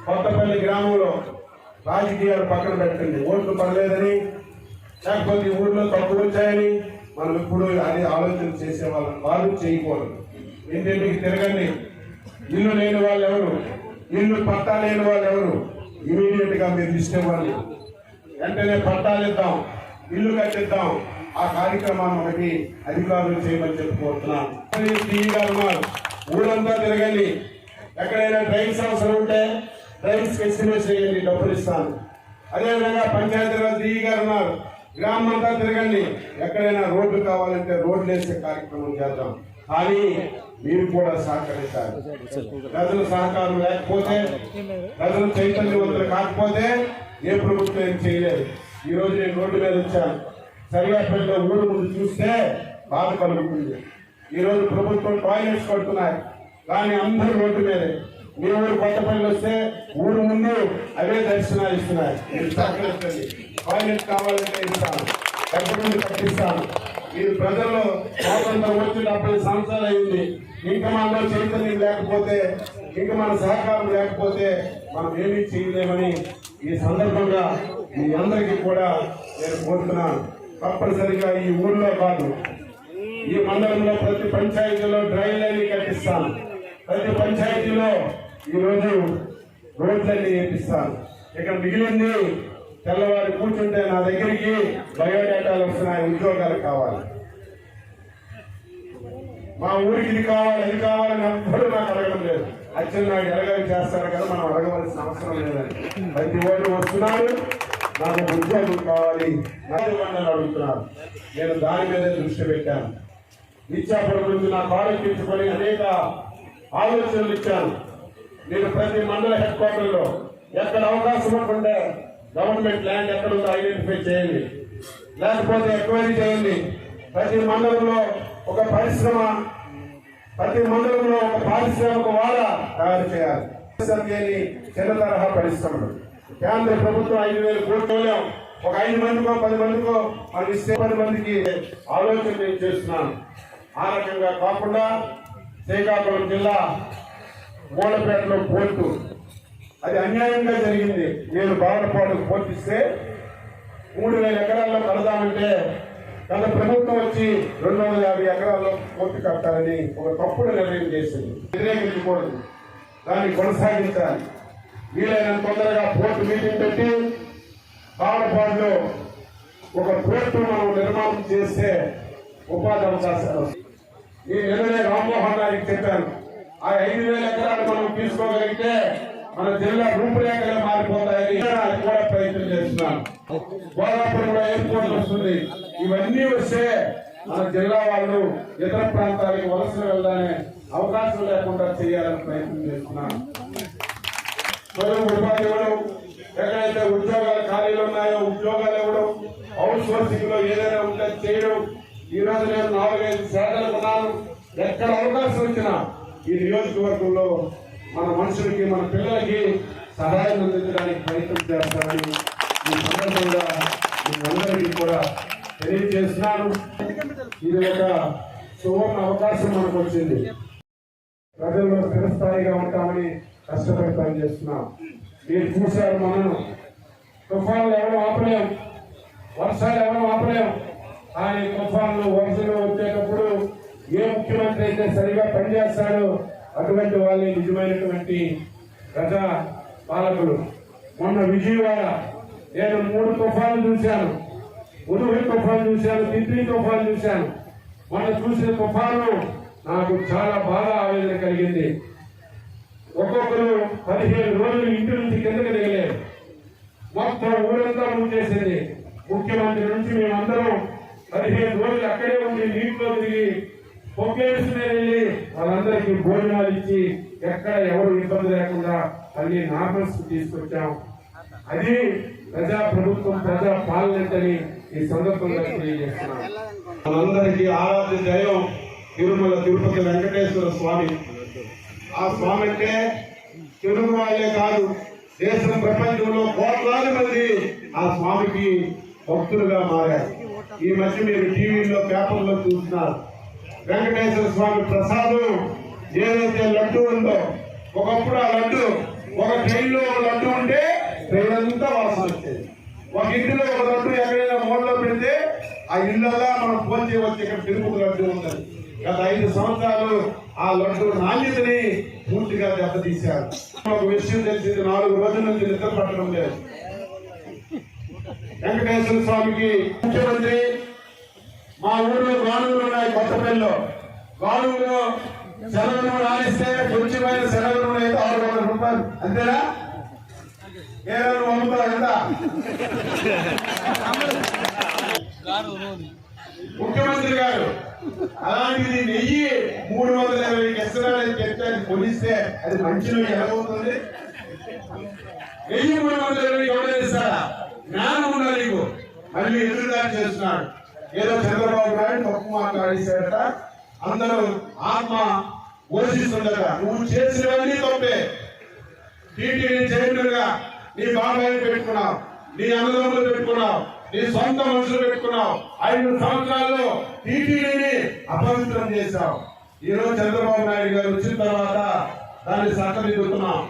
Speaker 4: కొత్తపల్లి గ్రామంలో రాజకీయాలు పక్కన పెట్టండి. ఓట్లు పడలేదని లేకపోతే ఊళ్ళో తప్పులు వచ్చాయని మనం ఇప్పుడు అది ఆలోచన చేసేవాళ్ళం వాళ్ళు చేయకూడదు. ఇంటింటికి తిరగండి. ఇల్లు లేని వాళ్ళు ఎవరు, ఇల్లు పట్టా లేని వాళ్ళు ఎవరు, ఇమీడియట్ గా మీరు ఇష్టేవాళ్ళు వెంటనే పట్టాలు ఇద్దాం, ఇల్లు కట్టిద్దాం. ఆ కార్యక్రమాన్ని ఒకటి అధికారులు చేయమని చెప్పుకోతున్నాం. ఊరంతా తిరగండి. ఎక్కడైనా డ్రైన్స్ అవసరం ఉంటే డ్రైన్స్ ఎస్టిమేట్ చేయండి, డబ్బులు ఇస్తాను. అదేవిధంగా పంచాయతీరాజ్ డిఈ గారు ఉన్నారు, గ్రామం అంతా తిరగండి. ఎక్కడైనా రోడ్లు కావాలంటే రోడ్లు వేసే కార్యక్రమం చేద్దాం. కానీ మీరు కూడా సహకరించాలి. ప్రజల సహకారం లేకపోతే, ప్రజలు చైతన్యవంతులు కాకపోతే ఏ ప్రభుత్వం ఏం చేయలేదు. ఈ రోజు నేను రోడ్డు మీద వచ్చాను. సరిగాపల్లిలో ఊరు ముందు చూస్తే బాధ కలుగుతుంది. ఈ రోజు ప్రభుత్వం టాయిలెట్స్ కడుతున్నాయి, కానీ అందరూ రోడ్డు మీదే. మీ ఊరు కొత్తపల్లి వస్తే ఊరు ముందు అవే దర్శనాలు ఇస్తున్నాయి. మీరు సహకరించండి. టాయిలెట్ కావాలంటే ఇస్తాను, డబ్బులు కట్టిస్తాను. మీరు ప్రజల్లో స్వాతంత్రం వచ్చి 70 సంవత్సరాలు అయింది. ఇంకా మనలో చైతన్యం లేకపోతే, ఇంకా మన సహకారం లేకపోతే మనం ఏమీ చేయలేమని ఈ సందర్భంగా మీ అందరికీ కూడా నేను కోరుతున్నాను. తప్పనిసరిగా ఈ ఊళ్ళో కాదు, ఈ మండలంలో ప్రతి పంచాయతీలో డ్రైన్లన్నీ కట్టిస్తాను. ప్రతి పంచాయతీలో ఈరోజు రోడ్లన్నీ వేపిస్తాను. ఇక మిగిలింది తెల్లవారు కూర్చుంటే నా దగ్గరికి బయోడేటాలు వస్తున్నాయి, ఉద్యోగాలు కావాలి, మా ఊరికి ఇది కావాలి అది కావాలని ఎవ్వరూ నాకు అడగడం లేదు. అచ్చెన్నాయుడు ఎలాగని చేస్తారు కదా, మనం అడగవలసిన అవసరం లేదని ప్రతి ఓటు వస్తున్నారు. నాకు ఉద్యోగం కావాలి అని అడుగుతున్నారు. నేను దాని మీదే దృష్టి పెట్టాను. ఇచ్చాపురం నుంచి నా కాలెక్కించుకొని అనేక ఆలోచనలు ఇచ్చాను. నేను ప్రతి మండల హెడ్ క్వార్టర్లో ఎక్కడ అవకాశం ఉంటుంటే గవర్నమెంట్ ల్యాండ్ ఎక్కడుందో ఐడెంటిఫై చేయండి, లేకపోతే ఎంక్వైరీ చేయండి. ప్రతి మండలంలో ఒక పరిశ్రమ, ప్రతి మండలంలో ఒక పారిశ్రామిక వాడ తయారు చేయాలి. చిన్న తరహా పరిశ్రమలు కేంద్ర ప్రభుత్వం 5,000 కోట్లు ఒక 5 మందికో 10 మందికో మనం ఇస్తే 10 మందికి ఆలోచన నేను చేస్తున్నాను. ఆ రకంగా కాకుండా శ్రీకాకుళం జిల్లా మూలపేటలో పోర్టు అది అన్యాయంగా జరిగింది. నేను బావనపాడుకు పోర్టు ఇస్తే 3,000 ఎకరాల్లో కడదామంటే గత ప్రభుత్వం వచ్చి 250 ఎకరాల్లో పోర్టు కట్టాలని ఒక తప్పుడు నిర్ణయం చేసింది. వ్యతిరేకించకూడదు, దాన్ని కొనసాగించాలి. వీలైనంత తొందరగా పోర్టు మీటింగ్ పెట్టి బావనపాడులో ఒక పోర్టు మనం నిర్మాణం చేస్తే ఉపాధి అవకాశాలు. ఈ నిన్ననే రామ్మోహన్ గారికి చెప్పాను, ఆ 5,000 ఎకరాలు మనం తీసుకోగలిగితే మన జిల్లా రూపురేఖలే మారిపోతాయని అది కూడా ప్రయత్నం చేస్తున్నాను. గోదాపురంలో ఎయిర్పోర్ట్ వస్తుంది. ఇవన్నీ వస్తే మన జిల్లా వాళ్ళు ఇతర ప్రాంతాలకు వలసలు వెళ్ళాలనే అవకాశం లేకుండా చేయాలని ప్రయత్నం చేస్తున్నాను. స్వయం ఉపాధి ఇవ్వడం, ఎక్కడైతే ఉద్యోగాలు ఖాళీలు ఉన్నాయో ఉద్యోగాలు ఇవ్వడం, అవుట్ సోర్సింగ్ లో ఏదైనా ఉంటే చేయడం. ఈ రోజు నేను 4-5 శాఖలకు ఉన్నాను. ఎక్కడ అవకాశం వచ్చినా ఈ నియోజకవర్గంలో మన మనుషులకి మన పిల్లలకి సహాయం అందించడానికి ప్రయత్నం చేస్తానని ఈ సందర్భంగా మీరందరికీ కూడా తెలియజేస్తున్నాను. ఇది ఒక సువర్ణ అవకాశం మనకు వచ్చింది. ప్రజల్లో స్థిరస్థాయిగా ఉంటామని కష్టపడి పనిచేస్తున్నాం. మీరు చూశారు, మనం తుఫాన్లు ఎవరు ఆపలేం, వర్షాలు ఎవరు ఆపలేం. కానీ తుఫాన్లు వర్షాలు వచ్చేటప్పుడు ఏ ముఖ్యమంత్రి అయితే సరిగా పనిచేస్తాడో అటువంటి వాళ్ళే నిజమైనటువంటి ప్రజా పాలకులు. మొన్న విజయవాడ నేను 3 తుఫాన్లు చూశాను. ఉదుహి తుఫాన్ చూశాను, తిత్లీ తుఫాన్ చూశాను. మొన్న చూసిన తుఫాను నాకు చాలా బాగా ఆవేదన కలిగింది. ఒక్కొక్కరు 15 రోజులు ఇంటి నుంచి కిందకి దిగలేదు. మొత్తం ఊరంతా ముంచేసింది. ముఖ్యమంత్రి నుంచి మేమందరం 15 రోజులు అక్కడే ఉండి నీటిలో తిరిగి పొక్కేసి వెళ్ళి వాళ్ళందరికీ భోజనాలు ఇచ్చి ఎక్కడ ఎవరు ఇబ్బంది లేకుండా అన్ని నార్మల్స్ తీసుకొచ్చాం. అది ప్రజా ప్రభుత్వం, ప్రజా పాలన అని ఈ సందర్భంగా తెలియజేస్తున్నాం. మనందరికీ ఆరాధ్య దైవం తిరుమల తిరుపతి వెంకటేశ్వర స్వామి. ఆ స్వామి అంటే తెలుగు వాళ్ళే కాదు, దేశం ప్రపంచంలో కోట్లాది మంది ఆ స్వామికి భక్తులుగా మారారు. ఈ మధ్య మీరు టీవీలో పేపర్లో చూస్తున్నారు. వెంకటేశ్వర స్వామి ప్రసాదం ఏదైతే లడ్డు ఉందో, ఒకప్పుడు ఆ లడ్డు ఒక ట్రైన్లో ఒక లడ్డు ఉంటే ట్రైన్ అంతా వాసన వచ్చేది. ఒక ఇంటిలో ఒక లడ్డు ఎక్కడైనా మూలలో పెడితే ఆ ఇళ్ళల్లా మనం ఫోన్ చేయవచ్చు, ఇక్కడ తిరుపతి లడ్డు ఉందని. గత 5 సంవత్సరాలు ఆ లడ్డు నాణ్యతని పూర్తిగా దెబ్బతీశారు. ఒక విషయం తెలిసింది, 4 రోజుల నుంచి నిద్ర పట్టడం లేదు. వెంకటేశ్వర స్వామికి ముఖ్యమంత్రి మా ఊళ్ళో గానుగులు ఉన్నాయి. కొత్తపల్లిలో గానుగులో సెలవులు రాలిస్తే కొంచెమైన సెలవులు అయితే 600 రూపాయలు, అంతేనా? ఏదో అమ్ముతారు ఎంత? ముఖ్యమంత్రి గారు అలాంటిది నెయ్యి 320 ఎకరాలని చెప్తే కొలిస్తే అది మంచిలో ఎలాగవుతుంది? నెయ్యి 320 ఎవరు ఇస్తారా? జ్ఞానం ఉందా నీకు? మళ్ళీ ఎదురుదారి చేస్తున్నాడు. ఏదో చంద్రబాబు నాయుడు తప్పు మాట్లాడేశాడట, అందరూ ఆత్మ ఘోషిస్తుండగా నువ్వు చేసినవన్నీ తప్పే. టీటీడీ చైర్మన్ గా నీ బాబాయిని పెట్టుకున్నావు, నీ అన్నదమ్ములు పెట్టుకున్నావు, నీ సొంత మనుషులు పెట్టుకున్నావు. 5 సంవత్సరాల్లో టీటీడీని అపవిత్రం చేశావు. ఈ రోజు చంద్రబాబు నాయుడు గారు వచ్చిన తర్వాత దాన్ని సక్కదిద్దుతున్నాం.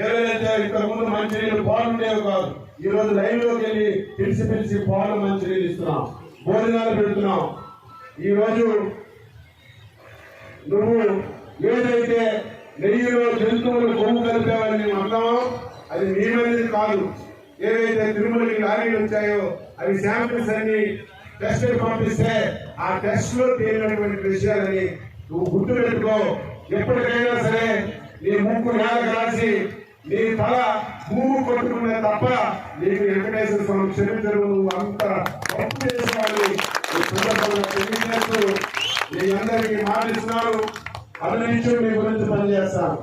Speaker 4: ఏదైతే ఇంతకు ముందు మంచినీళ్ళు పాలు ఉండేవి కాదు, ఈ రోజు లైన్ లోకి వెళ్ళి పిలిచి పాలు మంచినీళ్ళు ఇస్తున్నాం, భోజనాలు పెడుతున్నాం. ఈ రోజు నువ్వు ఏదైతే నెయ్యిలో జంతువులు కొమ్ము కలిపావని మేము అంటామో అది మేమనేది కాదు. ఏదైతే తిరుమలకి లారీలు వచ్చాయో అవి శాంపిల్స్ అన్ని టెస్ట్ పంపిస్తే ఆ టెస్ట్ లో తేలినటువంటి విషయాలని నువ్వు గుర్తు పెట్టుకో. ఎప్పటికైనా సరే నీ ముక్కు నేలకు రాసి నీ తల భూమి కొట్టుకునే తప్ప నీకు వెంకటేశ్వర స్వామి క్షమించరు. నువ్వు అంత తప్పు చేసేవాడిని ఈ సందర్భంగా తెలియజేస్తూ మీ అందరికీ మాటిస్తున్నాను. అభినందించు, మీ గురించి పనిచేస్తాను.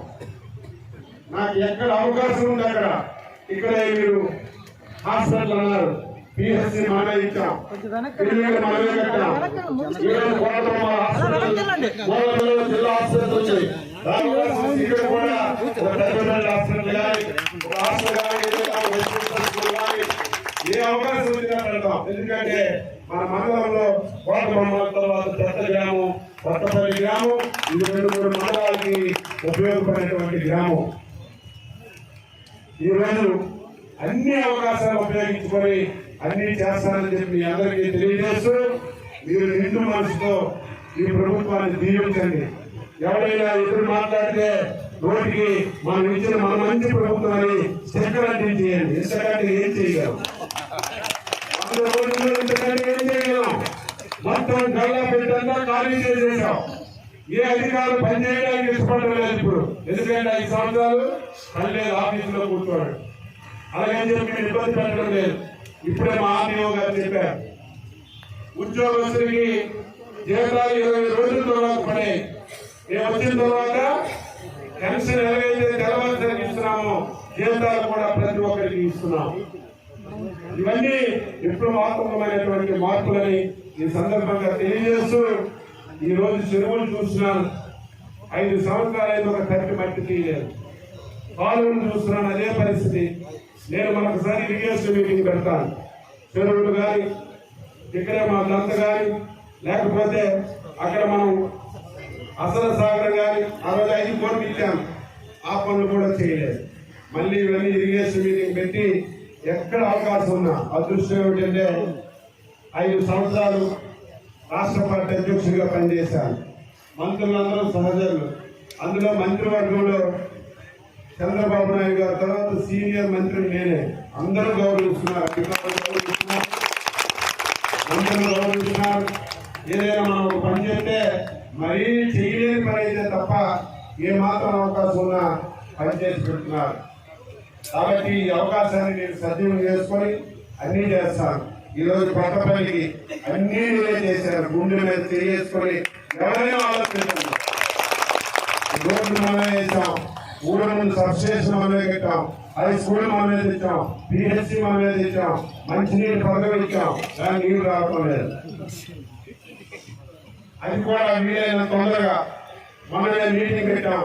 Speaker 4: నాకు ఎక్కడ అవకాశం ఉంది అక్కడ, ఇక్కడే మీరు హాస్పిటల్ అన్నారు, పిహెచ్సి మనమే ఇచ్చాం, పిల్లలు మనమే కట్టాం. ఈరోజు జిల్లా హాస్పిటల్ వచ్చాయి, ఇక్కడ కూడా హాస్పిటల్ కానీ హాస్పిటల్ కానీ ఏ అవకాశం వచ్చినా పెడతాం. ఎందుకంటే మన మండలంలో కోటబొమ్మల తర్వాత పెద్ద గ్రామం కొత్తపల్లి గ్రామం, ఇది 2-3 మండలాలకి ఉపయోగపడేటువంటి గ్రామం. ఈ రోజు అన్ని అవకాశాలు ఉపయోగించుకొని అన్ని చేస్తారని చెప్పి మీ అందరికీ తెలియజేస్తూ మీరు నిండు మనసుతో ఈ ప్రభుత్వాన్ని దీవించండి. ఎవరైనా ఎదురు మాట్లాడితే నోటికి మనం ఇచ్చిన మన మంచి ప్రభుత్వం అని స్టిక్కర్ అంటించేయండి. ఇంతకంటే ఏం చేయగలం? 100 రోజుల్లో ఇంతకంటే ఏం చేయగలం? మొత్తం గల్లా పెట్టంతా ఖాళీ చేసేసాం. ఏ అధికారులు పనిచేయడానికి ఇష్టపడడం లేదు ఇప్పుడు. ఎందుకంటే 5 సంవత్సరాలు పల్లె ఆఫీసులో కూర్చోడు. అలాగని చెప్పి మీరు ఇబ్బంది పెట్టడం లేదు. ఇప్పుడే మా ఆర్డీఓ గారు చెప్పారు, ఉద్యోగస్తులకి జీతాలు 20 రోజుల తర్వాత పడాయి. మేము వచ్చిన తర్వాత పెన్షన్ ఎలాగైతే తెల్లవారుసరికి ఇస్తున్నామో జీతాలు కూడా ప్రతి ఒక్కరికి ఇస్తున్నాం. ఇవన్నీ విప్లవాత్మకమైనటువంటి మార్పులని ఈ సందర్భంగా తెలియజేస్తూ ఈ రోజు చెరువులు చూస్తున్నాను. 5 సంవత్సరాలైన ఒక తట్టి మట్టి తీయలేదు. కాలువలు చూస్తున్నాను, అదే పరిస్థితి. నేను మరొకసారి ఇరిగేషన్ మీటింగ్ పెడతాను. చెరువులు కానీ ఇక్కడే మా దంత కానీ లేకపోతే అక్కడ మనం అసలు సాగర్ కానీ ఆ రోజు 5 కోట్లు ఇచ్చాను, ఆ పనులు కూడా చేయలేదు. మళ్ళీ ఇవన్నీ ఇరిగేషన్ మీటింగ్ పెట్టి ఎక్కడ అవకాశం ఉన్నా అదృష్టం ఏమిటంటే 5 సంవత్సరాలు రాష్ట్ర పార్టీ అధ్యక్షుడిగా పనిచేశాను. మంత్రులందరూ సహచరులు. అందులో మంత్రివర్గంలో చంద్రబాబు నాయుడు గారి తర్వాత సీనియర్ మంత్రి నేనే. అందరూ గౌరవిస్తున్నారు, అధికారులు గౌరవిస్తున్నారు, అందరూ గౌరవిస్తున్నారు. ఏదైనా మనం ఒక పని చేస్తే మరీ చేయలేని పని అయితే తప్ప ఏ మాత్రం అవకాశం ఉన్నా పనిచేసి పెడుతున్నారు. కాబట్టి ఈ అవకాశాన్ని నేను సద్వినియోగం చేసుకొని అన్నీ చేస్తాను. ఈరోజు కొత్తపల్లికి అన్నీ నేనే చేశాను. గుండె మీద చేసుకొని ఎవరైనా ఆలోచించాను. రోడ్లు మనమే వేసాం, ఊళ్ళ ముందు సబ్స్టేషన్ మనమే కట్టాం, హై స్కూల్ మనమే తెచ్చాం, పిహెచ్సి మనమే తెచ్చాం, మంచినీళ్ళు పథకం ఇచ్చాం, కానీ నీళ్ళు రావటం లేదు. అది కూడా వీలైన తొందరగా మనమే మీటింగ్ పెట్టాం.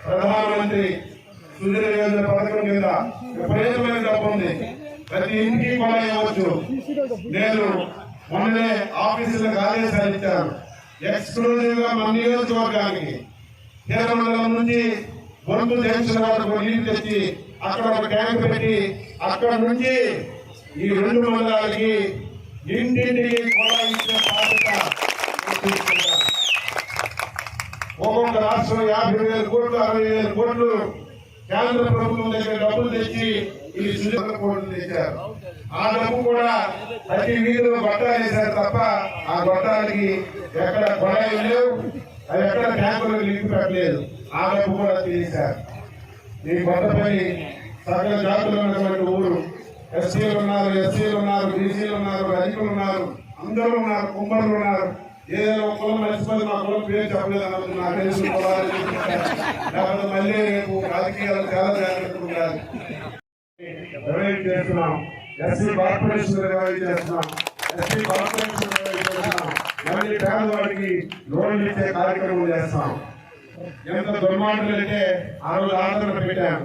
Speaker 4: ప్రధానమంత్రి సుజల యోజన పథకం కింద విపరీతమైన డబ్బు ఉంది, ప్రతి ఇంటికి కూడా ఇవ్వచ్చు. నేను మొన్ననే ఆఫీసులకు ఆదేశాలు ఇచ్చాను. ఎక్స్క్లూజివ్ గా మన నియోజకవర్గానికి మండలం నుంచి బొందు జంక్షన్ వరకు నీళ్లు తెచ్చి అక్కడ ఒక ట్యాంక్ పెట్టి అక్కడ నుంచి ఈ 2 మండలాలకి ఇంటింటికి కూడా ఇచ్చే బాధ్యత తీసుకుంటాను. ఒక్కొక్క రాష్ట్రం 50,000 కోట్లు 60,000 కోట్లు కేంద్ర ప్రభుత్వం దగ్గర డబ్బులు తెచ్చి ఈ సుజల కోట్లు తెచ్చారు. ఆ డబ్బు కూడా ప్రతి వీధిలో గొట్టాలు వేశారు తప్ప ఆ గొట్టాలకి ఎక్కడ గొడవలు లేవు, అవి ఎక్కడ ట్యాంకులకు లింక్ పెట్టలేదు. ఆ డబ్బు కూడా తీశారు. ఈ కొత్తపల్లి సకల జాతులు ఉన్నటువంటి ఊరు. ఎస్సీలు ఉన్నారు, ఎస్సీలు ఉన్నారు, బీసీలు ఉన్నారు, రైతులు ఉన్నారు, అందరూ ఉన్నారు, కుమ్మరులు ఉన్నారు. ఏదైనా ఒక కులం మర్చిపోతే మా కులం పేరు చెప్పలేదు అన్నది నాకు తెలుసు. లేకపోతే మళ్ళీ రేపు రాజకీయాలు చాలా జాగ్రత్తగా ఉండాలి. రివైవ్ చేస్తున్నాం, ఎస్సీ కార్పొరేషన్ రివైవ్ చేస్తున్నాం, ఎస్సీ కార్పొరేషన్ రివైవ్ చేస్తున్నాం. మళ్ళీ పేదవాడికి లోన్లు ఇచ్చే కార్యక్రమం చేస్తాం. ఎంత దుర్మార్గులు అంటే ఆ రోజు ఆదరణ పెట్టాను.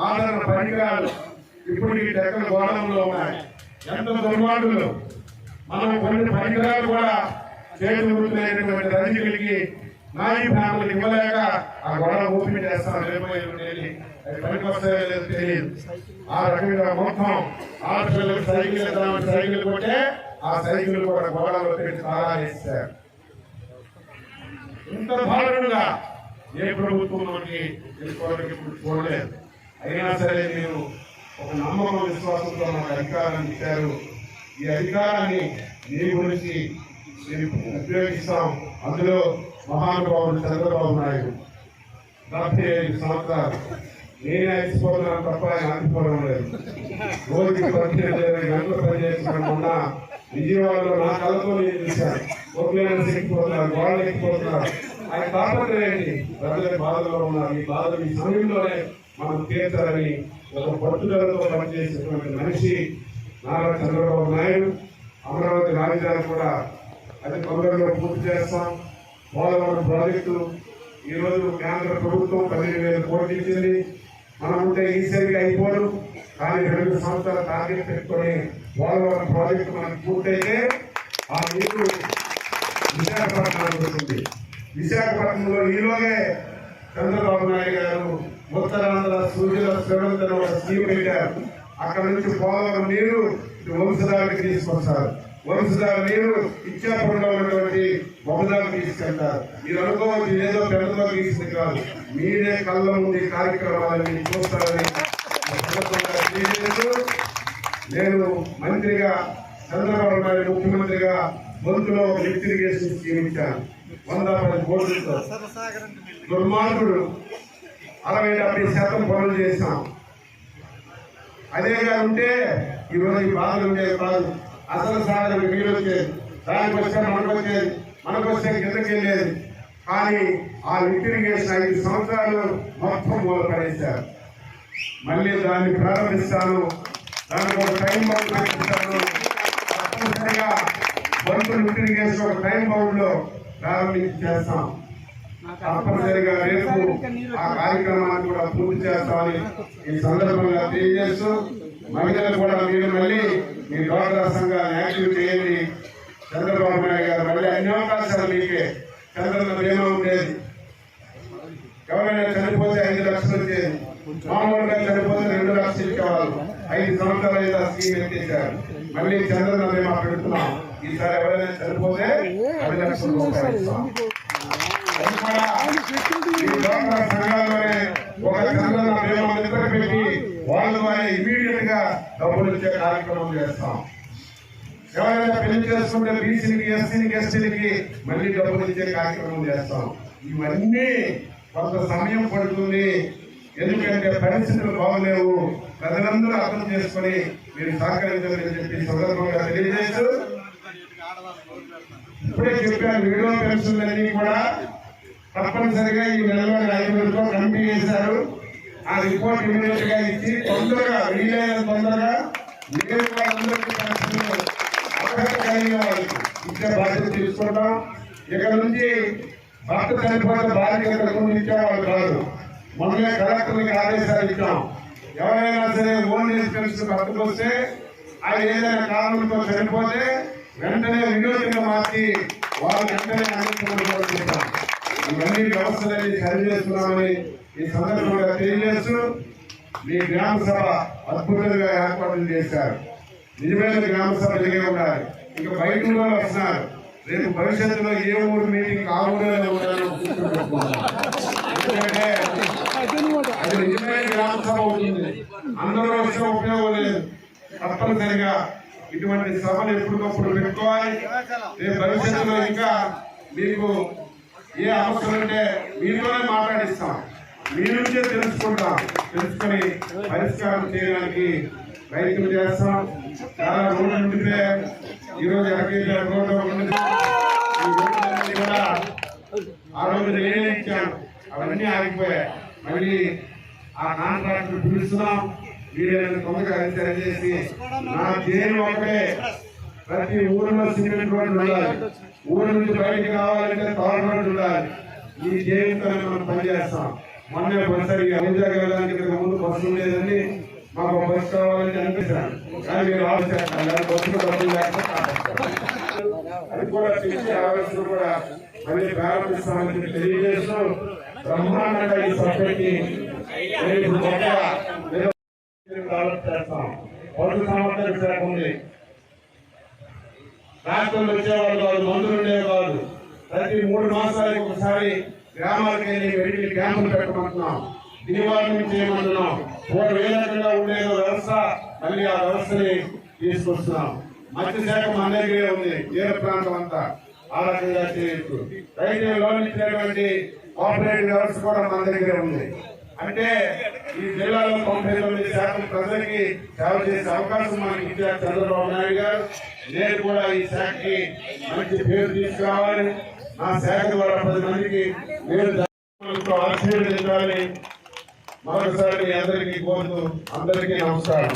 Speaker 4: ఆదరణ పరికరాలు ఇప్పుడు ఈ టెక్కల గోడంలో ఉన్నాయి. ఎంత దుర్మార్గులు. మనం కొన్ని పరికరాలు కూడా చేతి వృత్తులైనటువంటి రైతులకి నాయి ఫ్యామిలీకి ఇవ్వలేక ఆ గొడవ ఓపెన్ చేస్తాం. పనికి వస్తాయో లేదో తెలియదు. ఆ రకంగా మొత్తం ఆడపిల్లలకు సైకిల్ ఇద్దామని సైకిల్ కొట్టే ఆ సైకిల్ కూడా గోడలో పెట్టి తాళా వేస్తారు. ఇంత దారుణంగా ఏ ప్రభుత్వం మనకి తెలుసుకోవడానికి ఇప్పుడు చూడలేదు. అయినా సరే మీరు ఒక నమ్మకం విశ్వాసంతో మాకు అధికారాన్ని ఇచ్చారు. ఈ అధికారాన్ని మీ గురించి మేము ఉపయోగిస్తాం. అందులో మహానుభావుడు చంద్రబాబు నాయుడు 75 సంవత్సరాలు నేనే అయిపోతున్నాను తప్ప ఆయన ఆగిపోవడం లేదు. రోజుకి 18-20 గంటలు పనిచేస్తున్నాను. మొన్న విజయవాడలో నా కళ్ళతో నేను చూశాను. ఒక్కలేని ఎక్కిపోతున్నారు, గోడలు ఎక్కిపోతున్నారు. ఆయన తాపత్రయం ఏంటి? ప్రజల బాధలో ఉన్నారు. ఈ బాధలు ఈ సమయంలోనే మనం తీర్చాలని ఒక పట్టుదలతో పనిచేసినటువంటి మనిషి నారా చంద్రబాబు నాయుడు. అమరావతి రాజధాని కూడా అతి తొందరలో పూర్తి చేస్తాం. పోలవరం ప్రాజెక్టు ఈరోజు కేంద్ర ప్రభుత్వం 15,000 కోట్లు ఇచ్చింది. మనం ఉంటే ఈసారికి అయిపోదు, కానీ 2 సంవత్సరాల టార్గెట్ పెట్టుకొని పోలవరం ప్రాజెక్టు మనకు పూర్తయితే ఆ నీరు విశాఖపట్నానికి వస్తుంది. విశాఖపట్నంలో ఈలోగే చంద్రబాబు నాయుడు గారు ఉత్తరాంధ్ర సూర్యుల శ్రవంతన ఒక స్కీమ్ పెట్టారు. అక్కడ నుంచి పోలవరం నీరు వంశధారికి తీసుకొస్తారు. వంశధార నీరు ఇచ్చాపురంలో ఉన్నటువంటి బొమ్మదారికి తీసుకెళ్తారు. మీరు అనుకోవచ్చు ఏదో పెద్దలో తీసుకుంది కాదు, మీరే కళ్ళ ముందు కార్యక్రమాలని చూస్తారని నేను మంత్రిగా చంద్రబాబు నాయుడు ముఖ్యమంత్రిగా బొంతులో లిఫ్ట్ ఇరిగేషన్ స్కీమ్ ఇచ్చాను 110 కోట్లతో. దుర్మార్గుడు 60-70% పనులు చేశాం. అదేగా ఉంటే ఈరోజు ఈ బాధలు ఉండేది కాదు. అసలు సాగర్ నీళ్ళు వచ్చేది, దానికి వచ్చే మనకు వచ్చేది. మనకు వస్తే కిందకి వెళ్ళేది. కానీ ఆ లిఫ్టిగేషన్ 5 సంవత్సరాలు మొత్తం మూల పడేశారు. మళ్ళీ దాన్ని ప్రారంభిస్తాను, దానికి ఒక టైం బౌండ్ పెట్టిస్తాను. తప్పనిసరిగా బంధు లిఫ్టిగేషన్ ఒక టైం బౌండ్ లో ప్రారంభించి చేస్తాం. తప్పనిసరిగా రేపు ఆ కార్యక్రమాన్ని కూడా పూర్తి చేస్తామని ఈ సందర్భంగా తెలియజేస్తూ, మహిళలు కూడా మీరు మళ్ళీ మీ డ్వాక్రా సంఘాన్ని యాక్టివ్ చేయండి. చంద్రబాబు నాయుడు గారు మళ్ళీ అన్ని అవకాశాలు మీకే. చంద్రన్న బీమా ఉండేది, ఎవరైనా చనిపోతే 5 లక్షలు వచ్చేది, మామూలుగా చనిపోతే 2 లక్షలు ఇచ్చేవాళ్ళు. 5 సంవత్సరాలు అయితే ఆ స్కీమ్ ఎత్తేసారు. మళ్ళీ చంద్రన్న బీమా పెడుతున్నాం. ఈసారి ఎవరైనా చనిపోతే 10 లక్షల రూపాయలు ఇస్తాం. అది కూడా ఈ డ్వాక్రా సంఘాల్లోనే ఒక చంద్రన్న బీమా నిద్ర పెట్టి వాళ్ళ ద్వారా ఇమీడియట్ గా డబ్బులు ఇచ్చే కార్యక్రమం చేస్తాం. ఎవరైనా పెళ్లి చేసుకుంటే బీసీలకి, ఎస్సీలకి, ఎస్టీలకి మళ్ళీ డబ్బులు ఇచ్చే కార్యక్రమం చేస్తాం. ఇవన్నీ కొంత సమయం పడుతుంది, ఎందుకంటే పరిస్థితులు బాగలేవు. ప్రజలందరూ అర్థం చేసుకుని మీరు సహకరించాలని చెప్పి సందర్భంగా తెలియజేస్తూ, ఇప్పుడే చెప్పాను విడో పెన్షన్లన్నీ కూడా తప్పనిసరిగా ఈ నెలలో 5 కమిటీ చేశారు. ఆ రిపోర్ట్ ఇమీడియట్ గా ఇచ్చి తొందరగా వీలైన తొందరగా మీరు వాళ్ళందరికీ పెన్షన్ అర్హత కలిగిన వాళ్ళకి ఇచ్చే బాధ్యత తీసుకుంటాం. ఇక్కడ నుంచి భర్త చనిపోతే భార్య ముందు ఇచ్చేవాళ్ళు కాదు. మొన్నే కలెక్టర్కి ఆదేశాలు ఇచ్చాం. ఎవరైనా సరే ఓన్ ఏజ్ పెన్షన్ భర్తకు వస్తే ఆయన ఏదైనా కారణంతో చనిపోతే వెంటనే వినోదంగా మార్చి వాళ్ళు వెంటనే అందించడం. ఇవన్నీ వ్యవస్థలన్నీ సరి చేస్తున్నామని ఈ సందర్భంగా తెలియజేస్తూ, మీ గ్రామ సభ అద్భుతంగా ఏర్పాట్లు చేశారు. నిజమైన గ్రామ సభ జరిగే ఉండాలి. ఇంకా బయట ఊళ్ళో వస్తున్నారు. రేపు భవిష్యత్తులో ఏ ఊరు మీటింగ్ ఆ ఊళ్ళో ఉండాలని ఎందుకంటే అది నిజమైన గ్రామ సభ అవుతుంది. అందరూ వస్తే ఉపయోగం లేదు. తప్పనిసరిగా ఇటువంటి సభలు ఎప్పటికప్పుడు పెట్టుకోవాలి. రేపు భవిష్యత్తులో ఇంకా మీకు ఏ అవసరం ఉంటే మీతోనే మాట్లాడిస్తాం, మీ నుంచే తెలుసుకుంటాం. తెలుసుకొని పరిష్కారం చేయడానికి ప్రయత్నం చేస్తాం. చాలా రోడ్లు ఉంటే ఈరోజు ఎక్కడికి రోడ్డు ఉండి కూడా ఆ రోజు నేనే ఇచ్చాను, అవన్నీ ఆగిపోయాయి. మళ్ళీ ఆ కాంట్రాక్టర్ పిలుస్తున్నాం. వీళ్ళని తొందరగా సరి చేసి నా జైలు ఒకటే, ప్రతి ఊరిలో సిమెంట్ రోడ్డు ఉండాలి. ఊరి నుంచి బయటకు రావాలంటే తాడు రోడ్డు ఉండాలి. ఈ జైలుతోనే మనం పనిచేస్తాం. మొన్నే బస్సరిగా వైజాగ్ వెళ్ళడానికి ఇక్కడ ముందు బస్సు ఉండేదని మాకు బస్సు కావాలని అనిపించాను. కానీ మీరు ఆలోచించాలి బస్సు డబ్బులు లేకపోతే అది కూడా తెలిసి ఆలోచన కూడా మళ్ళీ ప్రారంభిస్తామని తెలియజేస్తూ, బ్రహ్మాండంగా ఈ సభ్యుడికి చేస్తాం. పౌరు సంవర్ధన శాఖ ఉంది. రాష్ట్రంలో వచ్చేవాళ్ళు కాదు, మందులు ఉండేవి కాదు. ప్రతి 3 మాసాలకు ఒకసారి గ్రామాలకు వెళ్ళి మెడికల్ క్యాంపులు పెట్టమంటున్నాం. నివారణ చేయమంటున్నాం. ఏ రకంగా ఉండే వ్యవస్థ మళ్ళీ ఆ వ్యవస్థని తీసుకొస్తున్నాం. మత్స్య శాఖ మన దగ్గరే ఉంది, తీర ప్రాంతం అంతా. ఆ రకంగా చేయొచ్చు. రైతు లోన్ ఇచ్చినటువంటి కోఆపరేటివ్ వ్యవస్థ కూడా మన దగ్గరే ఉంది. అంటే ఈ జిల్లాలో 99% ప్రజలకి సేవ చేసే అవకాశం మనకి ఇచ్చారు చంద్రబాబు నాయుడు గారు. నేను కూడా ఈ శాఖకి మంచి పేరు తీసుకురావాలి. నా శాఖ ద్వారా 10 మందికి మీరు ఆశీర్వదించాలని మరొకసారి అందరికీ కోరుతూ అందరికీ నమస్కారం.